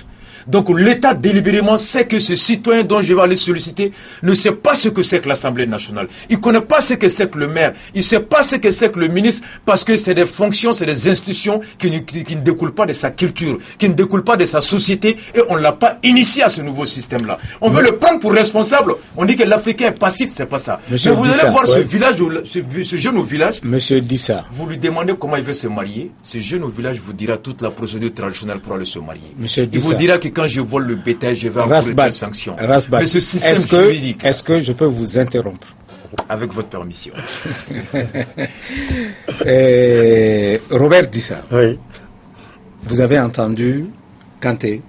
Donc l'État délibérément sait que ce citoyen dont je vais aller solliciter ne sait pas ce que c'est que l'Assemblée nationale. Il ne connaît pas ce que c'est que le maire. Il ne sait pas ce que c'est que le ministre parce que c'est des fonctions, c'est des institutions qui ne découlent pas de sa culture, qui ne découlent pas de sa société et on ne l'a pas initié à ce nouveau système-là. On veut le prendre pour responsable. On dit que l'Africain est passif, c'est pas ça. Monsieur Mais vous allez voir ouais. ce jeune au village. Monsieur Dissa. Vous lui demandez comment il veut se marier. Ce jeune au village vous dira toute la procédure traditionnelle pour aller se marier. Monsieur Il vous dira que quand je vole le bétail, je vais encourir des sanctions. Mais ce système juridique... Est-ce que je peux vous interrompre? Avec votre permission. Robert Dissa. Oui. Vous avez entendu Kanté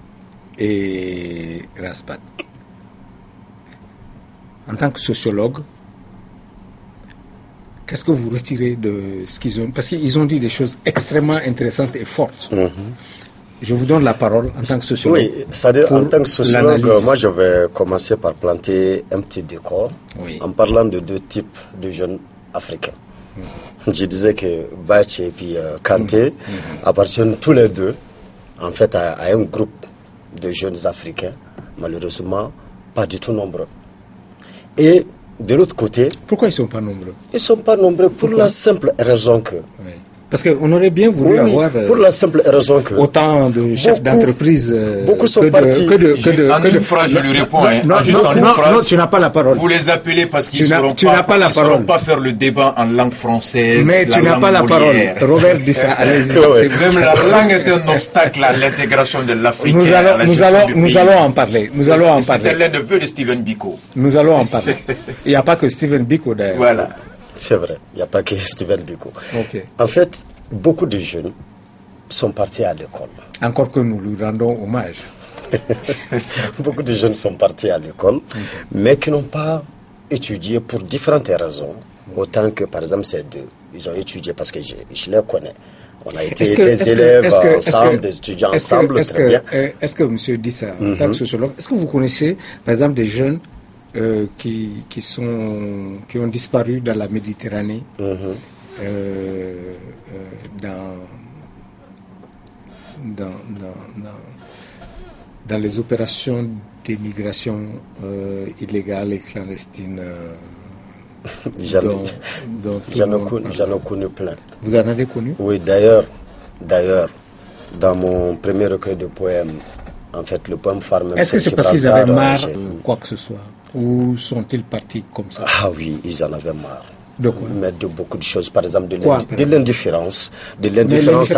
et Rasbat. En tant que sociologue, qu'est-ce que vous retirez de ce qu'ils ont... Parce qu'ils ont dit des choses extrêmement intéressantes et fortes. Je vous donne la parole en tant que sociologue. Oui, c'est-à-dire en tant que sociologue, moi je vais commencer par planter un petit décor en parlant de deux types de jeunes africains. Je disais que Bache et puis Kanté appartiennent tous les deux en fait à un groupe de jeunes africains, malheureusement pas du tout nombreux. Et de l'autre côté... Pourquoi ils ne sont pas nombreux? Ils ne sont pas nombreux pour la simple raison que... Oui. Parce qu'on aurait bien voulu avoir... pour la simple raison que... Autant de chefs d'entreprise... beaucoup sont partis. En une phrase, je lui réponds. Non, tu n'as pas la parole. Vous les appelez parce qu'ils ne sauront pas faire le débat en langue française. Mais tu n'as pas la parole. Robert Dissa, allez-y. Même la langue est un obstacle à l'intégration de l'Afrique. Nous allons en parler. C'était l'un des vœux de Steven Biko. Nous allons en parler. Il n'y a pas que Steven Biko d'ailleurs. Voilà. C'est vrai, il n'y a pas que Steven Biko. Okay. En fait, beaucoup de jeunes sont partis à l'école. Encore que nous lui rendons hommage. Beaucoup de jeunes sont partis à l'école, mais qui n'ont pas étudié pour différentes raisons. Autant que, par exemple, ces deux, ils ont étudié parce que je les connais. On a été des élèves ensemble, des étudiants ensemble, très bien. Est-ce que, monsieur Dissa, en tant que sociologue, est-ce que vous connaissez, par exemple, des jeunes qui ont disparu dans la Méditerranée, dans les opérations d'immigration illégale et clandestine J'en ai connu plein. Vous en avez connu? Oui, d'ailleurs, dans mon premier recueil de poèmes, en fait, le poème phare même... Est-ce que c'est parce qu'ils avaient marre ou quoi que ce soit? Ou sont-ils partis comme ça? Ah oui, ils en avaient marre. De quoi? Mais de beaucoup de choses, par exemple de l'indifférence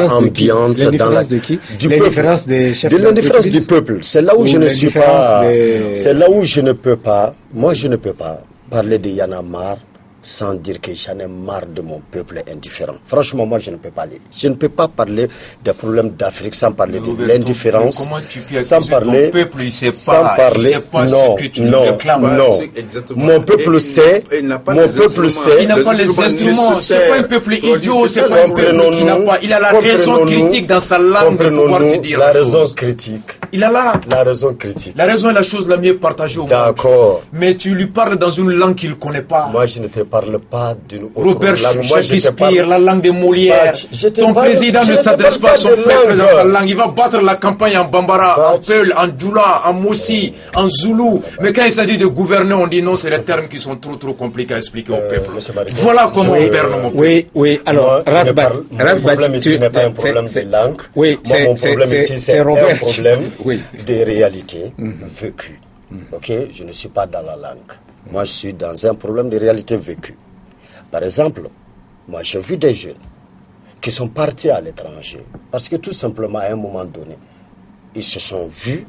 ambiante. L'indifférence de qui? L'indifférence des chefs de l'indifférence du peuple. C'est là où je ne suis pas... C'est là où je ne peux pas... Moi, je ne peux pas parler de Y'en a marre sans dire que j'en ai marre de mon peuple indifférent. Franchement, moi, je ne peux pas aller. Je ne peux pas parler des problèmes d'Afrique sans parler de l'indifférence. Comment tu peux accuser ton peuple, il ne sait pas non, ce que tu nous réclames. Non, mon peuple sait. Mon peuple sait. Il n'a pas les instruments. C'est pas un peuple idiot. C'est pas un peuple qui n'a pas. Il a la raison critique dans sa langue de pouvoir te dire la raison critique. Il a la raison critique. La raison est la chose la mieux partagée au monde. D'accord. Mais tu lui parles dans une langue qu'il ne connaît pas. Moi, je ne te parle pas d'une autre Robert langue. Moi, Shakespeare, la langue de Molière. Ton président ne s'adresse pas à son peuple dans sa langue. Il va battre la campagne en Bambara, en Peul, en Djoula, en Moussi, en Zoulou. Mais quand il s'agit de gouverner, on dit non, c'est des termes qui sont trop compliqués à expliquer au peuple. Voilà comment on gouverne mon peuple. Oui, alors, Rasbat. Mon problème ici n'est pas un problème de langue. Oui, mon problème ici, c'est un problème de réalité vécue. Ok, je ne suis pas dans la langue. Moi, je suis dans un problème de réalité vécue. Par exemple, moi, j'ai vu des jeunes qui sont partis à l'étranger parce que tout simplement, à un moment donné, ils se sont vus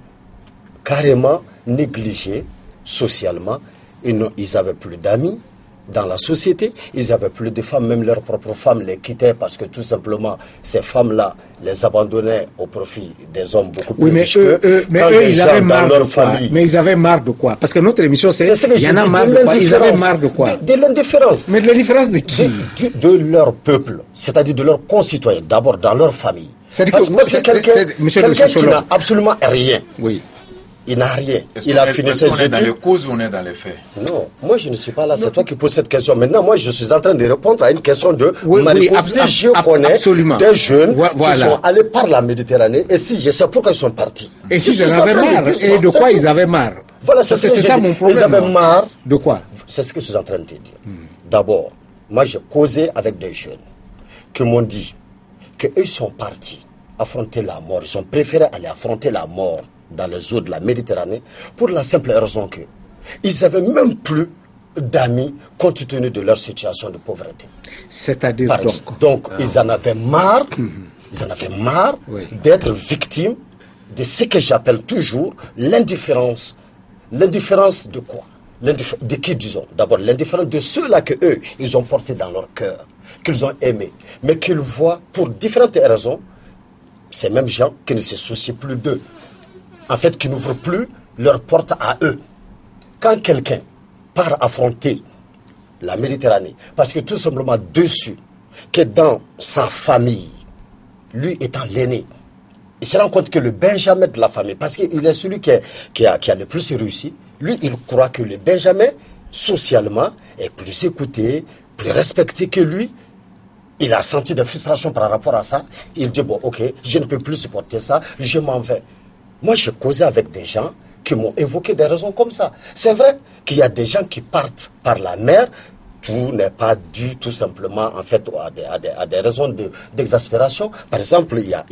carrément négligés socialement. Ils n'avaient plus d'amis dans la société, ils n'avaient plus de femmes, même leurs propres femmes les quittaient parce que tout simplement, ces femmes-là les abandonnaient au profit des hommes beaucoup plus riches qu'eux. Mais eux, ils avaient marre de quoi? Mais ils avaient marre de quoi? Parce que notre émission, c'est il y en a marre de quoi? Ils avaient marre de quoi? De l'indifférence. Mais de l'indifférence de qui? De leur peuple, c'est-à-dire de leurs concitoyens, d'abord dans leur famille. C'est-à-dire que quelqu'un qui n'a absolument rien. Oui. Il n'a rien. Est-ce Il a fini ses études. On est dans les causes ou on est dans les faits? Non, moi je ne suis pas là. C'est toi qui poses cette question. Maintenant, moi je suis en train de répondre à une question de si je connais des jeunes qui sont allés par la Méditerranée et si je sais pourquoi ils sont partis. Et si ils en avaient marre. Et de quoi ils avaient marre? Voilà, c'est ça mon problème. Ils avaient marre. De quoi? C'est ce que je suis en train de te dire. D'abord, moi j'ai causé avec des jeunes qui m'ont dit qu'ils sont partis affronter la mort. Ils ont préféré aller affronter la mort dans les eaux de la Méditerranée pour la simple raison que ils n'avaient même plus d'amis compte tenu de leur situation de pauvreté. C'est-à-dire donc ils en avaient marre, d'être victimes de ce que j'appelle toujours l'indifférence. L'indifférence de quoi? De qui, disons? D'abord, l'indifférence de ceux-là que eux, ils ont porté dans leur cœur, qu'ils ont aimé, mais qu'ils voient pour différentes raisons, ces mêmes gens qui ne se soucient plus d'eux. En fait, qui n'ouvrent plus leur porte à eux. Quand quelqu'un part affronter la Méditerranée, parce que tout simplement dessus, que dans sa famille, lui étant l'aîné, il se rend compte que le Benjamin de la famille, parce qu'il est celui qui a le plus réussi, lui, il croit que le Benjamin, socialement, est plus écouté, plus respecté que lui. Il a senti de frustration par rapport à ça. Il dit, bon, ok, je ne peux plus supporter ça, je m'en vais. Moi, j'ai causé avec des gens qui m'ont évoqué des raisons comme ça. C'est vrai qu'il y a des gens qui partent par la mer. Tout n'est pas dû tout simplement en fait à des raisons d'exaspération. Par exemple, il y a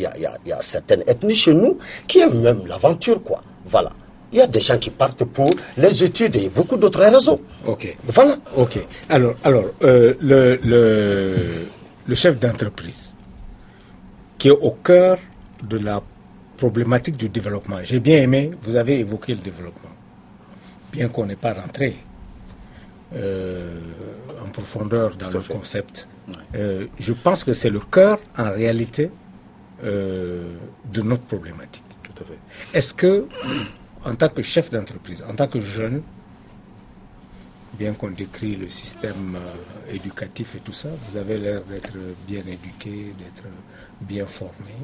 certaines ethnies chez nous qui aiment même l'aventure, quoi. Voilà. Il y a des gens qui partent pour les études et beaucoup d'autres raisons. Ok. Voilà. Ok. Alors, le chef d'entreprise qui est au cœur de la problématique du développement. J'ai bien aimé, vous avez évoqué le développement. Bien qu'on n'ait pas rentré en profondeur dans le concept. Ouais. Je pense que c'est le cœur, en réalité, de notre problématique. Tout à fait. Est-ce que, en tant que chef d'entreprise, en tant que jeune, bien qu'on décrit le système éducatif et tout ça, vous avez l'air d'être bien éduqué, d'être bien formé.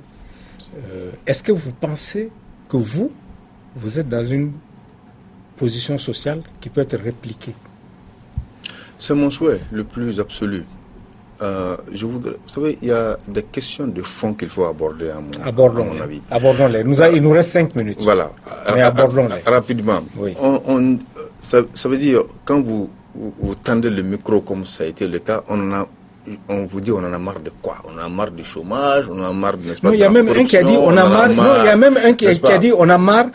Est-ce que vous pensez que vous êtes dans une position sociale qui peut être répliquée? C'est mon souhait le plus absolu. Vous savez, il y a des questions de fond qu'il faut aborder à mon avis. Abordons-les. Il nous reste 5 minutes. Voilà. Mais abordons-les. Rapidement. Oui. Ça veut dire, quand vous tendez le micro comme ça a été le cas, on vous dit on en a marre de quoi? On en a marre du chômage, on en a marre, n'est-ce pas? Non, il y a même un qui a dit on a marre. Non, il y a même un qui a dit on a marre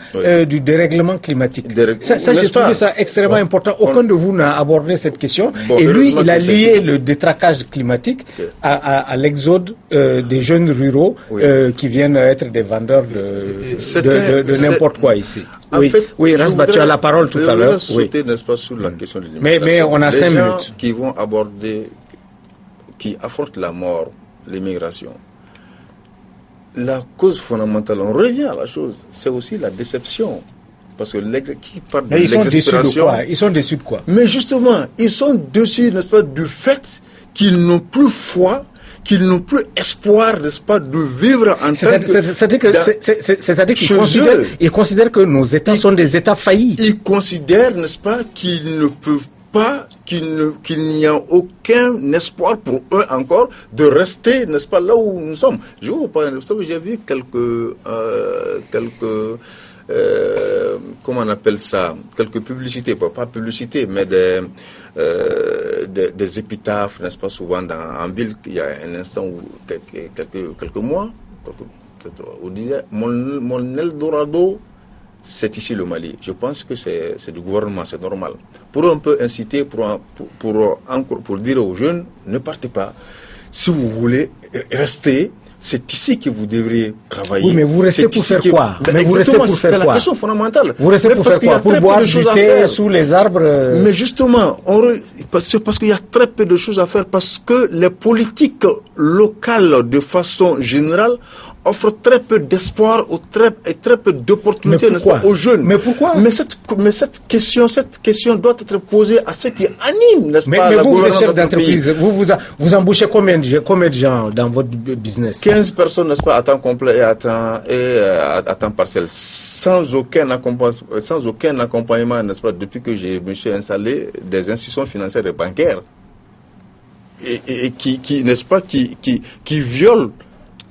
du dérèglement climatique. Ça j'ai trouvé ça extrêmement important. Aucun de vous n'a abordé cette question. Et lui, il a lié le détraquage climatique à l'exode des jeunes ruraux qui viennent être des vendeurs de n'importe quoi ici. Oui, Rasba, tu as la parole tout à l'heure. Sauter, n'est-ce pas, sur la question de l'immigration. Mais on a 5 minutes. Qui vont aborder, qui affrontent la mort, l'immigration. La cause fondamentale, on revient à la chose, c'est aussi la déception. Parce que qui parle de l'exaspération. Ils sont déçus de quoi? Mais justement, ils sont déçus, n'est-ce pas, du fait qu'ils n'ont plus foi, qu'ils n'ont plus espoir, n'est-ce pas, de vivre en tant que... C'est-à-dire qu'ils considèrent que nos États sont des États faillis. Ils considèrent, n'est-ce pas, qu'ils ne peuvent pas, qu'il n'y a aucun espoir pour eux encore de rester, n'est-ce pas, là où nous sommes. J'ai vu quelques comment on appelle ça, quelques publicités, pas publicités, mais des épitaphes, n'est-ce pas, souvent en ville. Il y a un instant où quelques mois, on disait mon Eldorado, c'est ici le Mali. Je pense que c'est du gouvernement, c'est normal. Pour un peu inciter, pour dire aux jeunes, ne partez pas. Si vous voulez rester, c'est ici que vous devriez travailler. Oui, mais vous restez pour faire quoi? C'est la question fondamentale. Vous restez pour faire quoi? Pour boire du thé sous les arbres? Mais justement, c'est parce qu'il y a très peu de choses à faire, parce que les politiques locales, de façon générale, offre très peu d'espoir et très peu d'opportunités, n'est-ce pas, aux jeunes. Mais pourquoi? Mais cette question doit être posée à ceux qui animent, n'est-ce pas, mais la vous, gouvernance chef de notre d'entreprise, pays. vous embauchez combien de gens dans votre business? 15 personnes, n'est-ce pas, à temps complet et à temps partiel, sans aucun accompagnement, n'est-ce pas, depuis que je me suis installé, des institutions financières et bancaires, et qui n'est-ce pas, qui violent,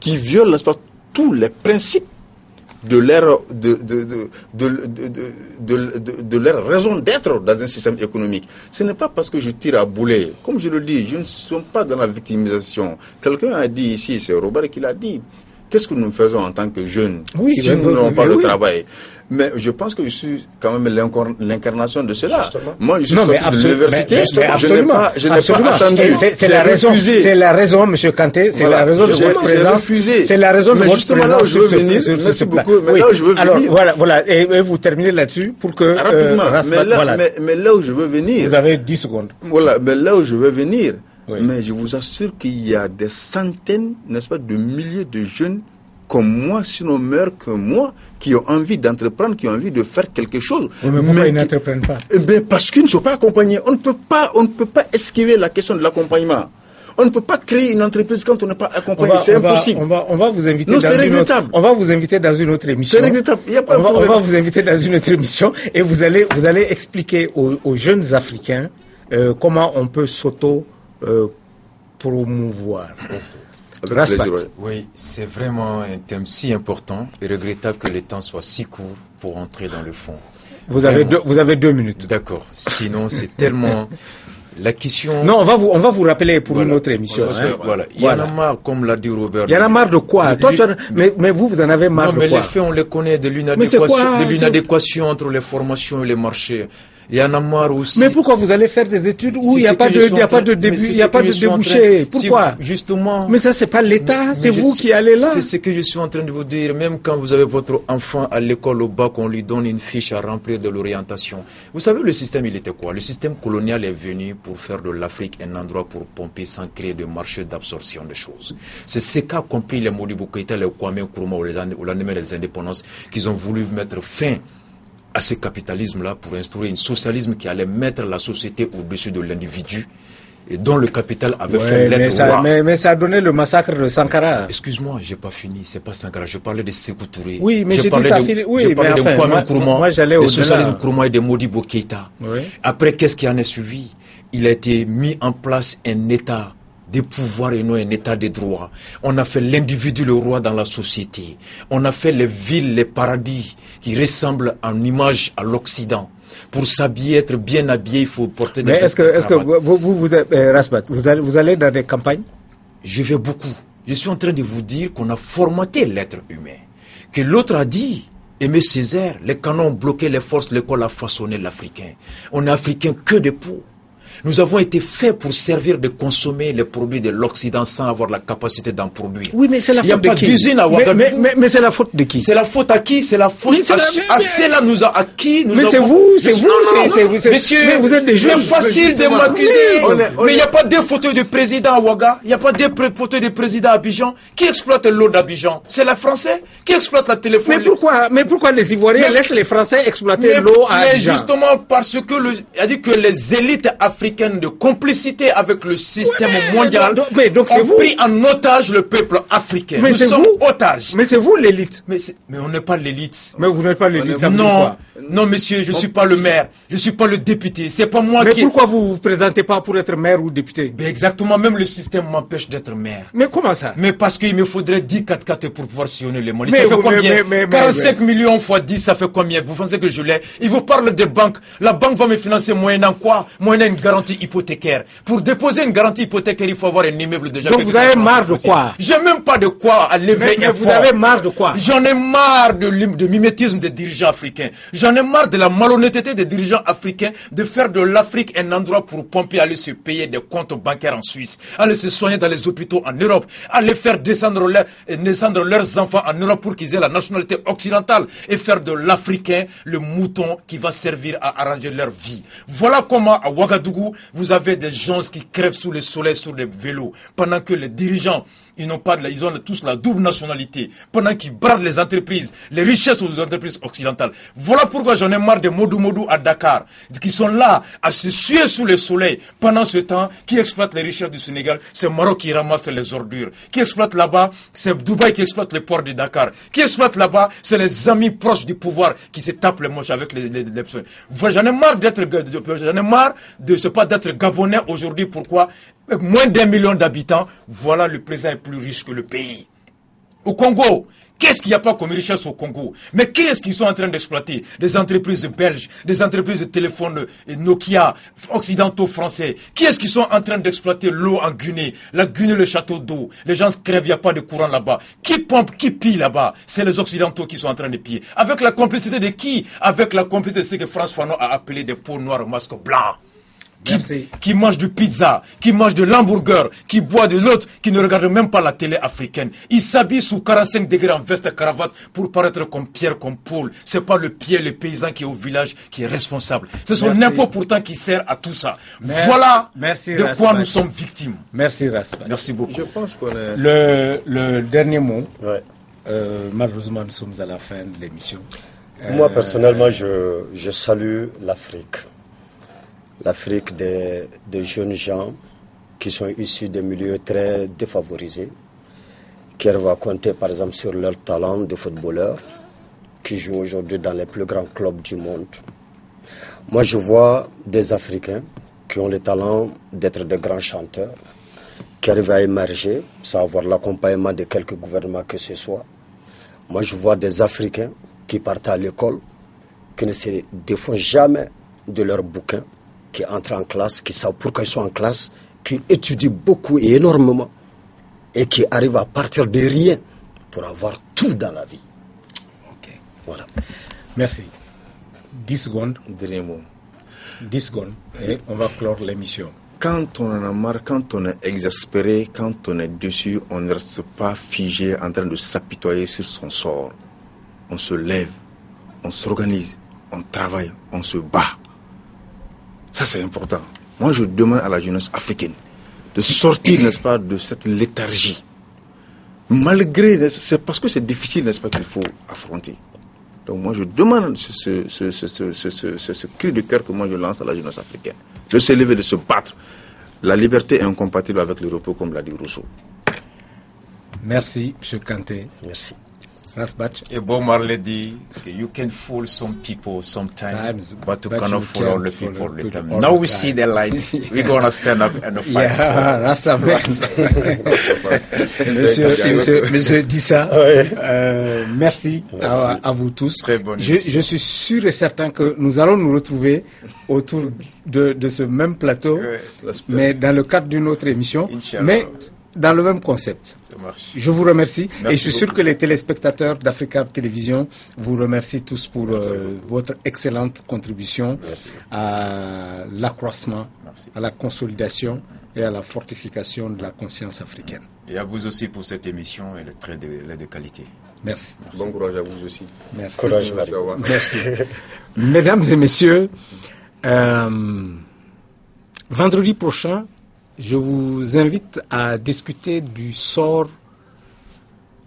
n'est-ce pas, tous les principes de leur leur raison d'être dans un système économique. Ce n'est pas parce que je tire à boulet. Comme je le dis, je ne suis pas dans la victimisation. Quelqu'un a dit ici, c'est Robert qui l'a dit. Qu'est-ce que nous faisons en tant que jeunes si nous n'avons pas de travail? Mais je pense que je suis quand même l'incarnation de cela. Justement. Moi, je suis sorti de l'université. Je n'ai pas attendu. C'est la raison, M. Kanté, c'est la raison de votre présence. C'est la raison de votre présence. Mais justement, là où je veux venir, merci beaucoup. Mais là où je veux venir. Alors, voilà, et vous terminez là-dessus pour que... Rapidement. Mais là où je veux venir... Vous avez 10 secondes. Voilà, mais là où je veux venir... Oui. Mais je vous assure qu'il y a des centaines, n'est-ce pas, de milliers de jeunes comme moi, sinon meilleurs que moi, qui ont envie d'entreprendre, qui ont envie de faire quelque chose. Oui, mais pourquoi ils n'entreprennent pas? Parce qu'ils ne sont pas accompagnés. On ne peut pas esquiver la question de l'accompagnement. On ne peut pas créer une entreprise quand on n'est pas accompagné. C'est impossible. On va vous inviter. Non, c'est regrettable. On va vous inviter dans une autre émission. C'est regrettable. Il y a pas de problème. On va vous inviter dans une autre émission et vous allez expliquer aux jeunes Africains comment on peut promouvoir. Oui, c'est vraiment un thème si important et regrettable que le temps soit si court pour entrer dans le fond. Vous avez 2 minutes. D'accord. Sinon, c'est tellement... La question... Non, on va vous rappeler pour une autre émission. Voilà. Il y en a marre, comme l'a dit Robert. Il y en a marre de quoi? Mais vous en avez marre de quoi? Non, mais les faits, on les connaît, de l'inadéquation entre les formations et les marchés. Il y en a marre aussi. Mais pourquoi vous allez faire des études où il n'y a pas de début, il n'y a pas de débouché? Pourquoi? Justement. Mais ça, c'est pas l'État, c'est vous qui allez là. C'est ce que je suis en train de vous dire. Même quand vous avez votre enfant à l'école au bac, on lui donne une fiche à remplir de l'orientation. Vous savez, le système, il était quoi? Le système colonial est venu pour faire de l'Afrique un endroit pour pomper sans créer de marché d'absorption des choses. C'est ce qu'a compris les Modibo Keïta, les Kwame Nkrumah au lendemain des indépendances, qu'ils ont voulu mettre fin à ce capitalisme-là pour instaurer un socialisme qui allait mettre la société au-dessus de l'individu et dont le capital avait fait l'être roi. Mais ça a donné le massacre de Sankara. Excuse-moi, j'ai pas fini, c'est pas Sankara, je parlais de Sékou Touré. Oui, mais je parlais de Kwame Nkrumah, le socialisme Nkrumah et de Modibo Keïta. Oui. Après, qu'est-ce qui en est suivi? Il a été mis en place un État de pouvoir et non un état de droit. On a fait l'individu le roi dans la société. On a fait les villes, les paradis qui ressemblent en image à l'Occident. Pour s'habiller, être bien habillé, il faut porter des vêtements. Mais est-ce que vous Rasbat, vous allez dans des campagnes? Je vais beaucoup. Je suis en train de vous dire qu'on a formaté l'être humain. Que l'autre a dit, Aimé Césaire, les canons ont bloqué les forces, l'école a façonné l'Africain. On est Africain que de peau. Nous avons été faits pour servir de consommer les produits de l'Occident sans avoir la capacité d'en produire. Oui, mais c'est la faute de qui? Il n'y a pas d'usine à Ouagadougou. Mais c'est la faute de qui? C'est la faute à qui? C'est la faute à cela nous a acquis. Mais c'est vous, Monsieur, mais vous êtes des jeunes. C'est facile de m'accuser. Mais il n'y a pas deux fauteuils de président à Ouaga. Il n'y a pas deux fauteuils de président à Abidjan. Qui exploite l'eau d'Abidjan? C'est les Français qui exploitent la téléphonie. Mais pourquoi les Ivoiriens laissent les Français exploiter l'eau à Abidjan? Mais justement parce que a dit que les élites africaines de complicité avec le système mondial ont pris en otage le peuple africain. Mais c'est vous otages. Mais c'est vous l'élite. Mais on n'est pas l'élite. Mais vous n'êtes pas l'élite. Non, monsieur, je ne suis pas le maire. Je ne suis pas le député. C'est pas moi qui... Mais pourquoi vous vous présentez pas pour être maire ou député? Ben exactement, même le système m'empêche d'être maire. Mais comment ça? Mais parce qu'il me faudrait 10 4x4 pour pouvoir sillonner les Mali. Ça fait combien? 45 millions fois 10, ça fait combien? Vous pensez que je l'ai? Il vous parle des banques. La banque va me financer moyennant quoi? Moyennant une garantie hypothécaire. Pour déposer une garantie hypothécaire, il faut avoir un immeuble déjà. Donc vous avez marre de quoi? J'ai même pas de quoi à lever mais vous avez marre de quoi? J'en ai marre de mimétisme des dirigeants africains. J'en ai marre de la malhonnêteté des dirigeants africains de faire de l'Afrique un endroit pour pomper, aller se payer des comptes bancaires en Suisse, aller se soigner dans les hôpitaux en Europe, aller faire descendre leurs enfants en Europe pour qu'ils aient la nationalité occidentale et faire de l'Africain le mouton qui va servir à arranger leur vie. Voilà comment à Ouagadougou, vous avez des gens qui crèvent sous le soleil sur des vélos pendant que les dirigeants Ils ont tous la double nationalité, pendant qu'ils bradent les entreprises, les richesses aux entreprises occidentales. Voilà pourquoi j'en ai marre des Modou à Dakar, qui sont là à se suer sous le soleil. Pendant ce temps, qui exploite les richesses du Sénégal, c'est Maroc qui ramasse les ordures. Qui exploite là-bas, c'est Dubaï qui exploite les ports de Dakar. Qui exploite là-bas, c'est les amis proches du pouvoir qui se tapent les manches avec les Voilà, j'en ai marre d'être gabonais aujourd'hui. Pourquoi? Moins d'1 million d'habitants, voilà, le président est plus riche que le pays. Au Congo, qu'est-ce qu'il n'y a pas comme richesse au Congo? Mais qui est-ce qu'ils sont en train d'exploiter? Des entreprises belges, des entreprises de téléphones Nokia, occidentaux français. Qui est-ce qu'ils sont en train d'exploiter l'eau en Guinée? La Guinée, le château d'eau. Les gens se crèvent, il n'y a pas de courant là-bas. Qui pompe, qui pille là-bas? C'est les occidentaux qui sont en train de piller. Avec la complicité de qui? Avec la complicité de ce que France Fanon a appelé des peaux noires, masques blancs. Qui mange du pizza, qui mange de l'hamburger, qui boit de l'autre, qui ne regarde même pas la télé africaine. Il s'habille sous 45 degrés en veste et cravate pour paraître comme Pierre, comme Paul. C'est pas le paysan qui est au village qui est responsable. C'est son impôt pourtant qui sert à tout ça. Voilà de quoi nous sommes victimes. Merci Raspa. Merci beaucoup. Je pense qu'on est... Le dernier mot. Ouais. Malheureusement, nous sommes à la fin de l'émission. Moi, personnellement, je salue l'Afrique. L'Afrique des jeunes gens qui sont issus des milieux très défavorisés, qui arrivent à compter par exemple sur leur talent de footballeurs, qui jouent aujourd'hui dans les plus grands clubs du monde. Moi, je vois des Africains qui ont le talent d'être des grands chanteurs, qui arrivent à émerger sans avoir l'accompagnement de quelques gouvernements que ce soit. Moi, je vois des Africains qui partent à l'école, qui ne se défont jamais de leurs bouquins, qui entrent en classe, qui savent pourquoi ils sont en classe, qui étudient beaucoup et énormément, et qui arrivent à partir de rien pour avoir tout dans la vie. Ok. Voilà. Merci. 10 secondes. Dernier mot. 10 secondes. Et on va clore l'émission. Quand on en a marre, quand on est exaspéré, quand on est dessus, on ne reste pas figé en train de s'apitoyer sur son sort. On se lève, on s'organise, on travaille, on se bat. Ça, c'est important. Moi, je demande à la jeunesse africaine de sortir, n'est-ce pas, de cette léthargie. Malgré, c'est parce que c'est difficile, n'est-ce pas, qu'il faut affronter. Donc, moi, je demande ce cri de cœur que moi, je lance à la jeunesse africaine. De se lever, de se battre. La liberté est incompatible avec le repos, comme l'a dit Rousseau. Merci, M. Kanté. Merci. Rasbach. Et Bob Marley dit que you can fool some people sometimes, but you cannot fool all the people all the time. Now we see the light, we're going to stand up and fight. Yeah, Monsieur Dissa, merci à vous tous. Très bonne je suis sûr et certain que nous allons nous retrouver autour de ce même plateau, mais dans le cadre d'une autre émission, mais dans le même concept. Je vous remercie. Merci et je suis sûr beaucoup. que les téléspectateurs d'Africa Télévision vous remercient tous pour votre excellente contribution à l'accroissement, à la consolidation et à la fortification de la conscience africaine. Et à vous aussi pour cette émission, elle est très de qualité. Merci. Bon courage à vous aussi. Merci. Courage, Merci. Mesdames et messieurs, vendredi prochain, je vous invite à discuter du sort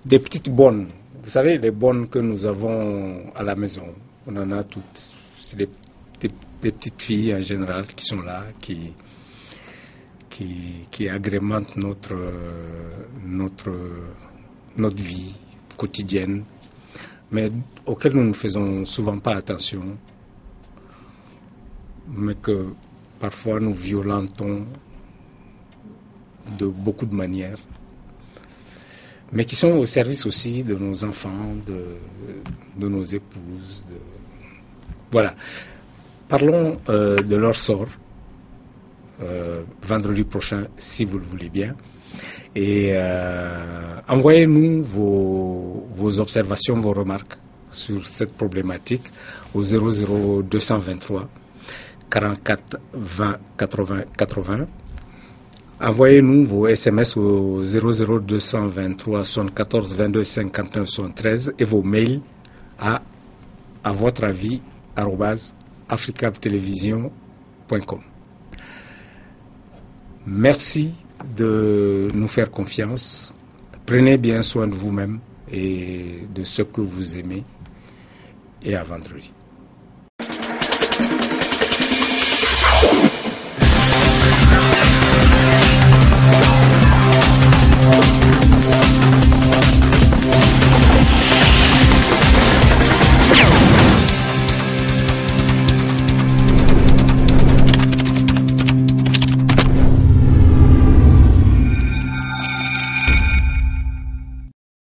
des petites bonnes. Vous savez, les bonnes que nous avons à la maison. On en a toutes. C'est des petites filles en général qui sont là, qui agrémentent notre vie quotidienne, mais auxquelles nous ne faisons souvent pas attention, mais que parfois nous violentons de beaucoup de manières, mais qui sont au service aussi de nos enfants, de nos épouses. Voilà. Parlons de leur sort vendredi prochain, si vous le voulez bien. Et envoyez-nous vos observations, vos remarques sur cette problématique au 00223 44 20 80 80. Envoyez-nous vos SMS au 00223 74 22 51 73 et vos mails à votre avis @africabtelevision.com. Merci de nous faire confiance Prenez bien soin de vous-même et de ce que vous aimez. Et à vendredi.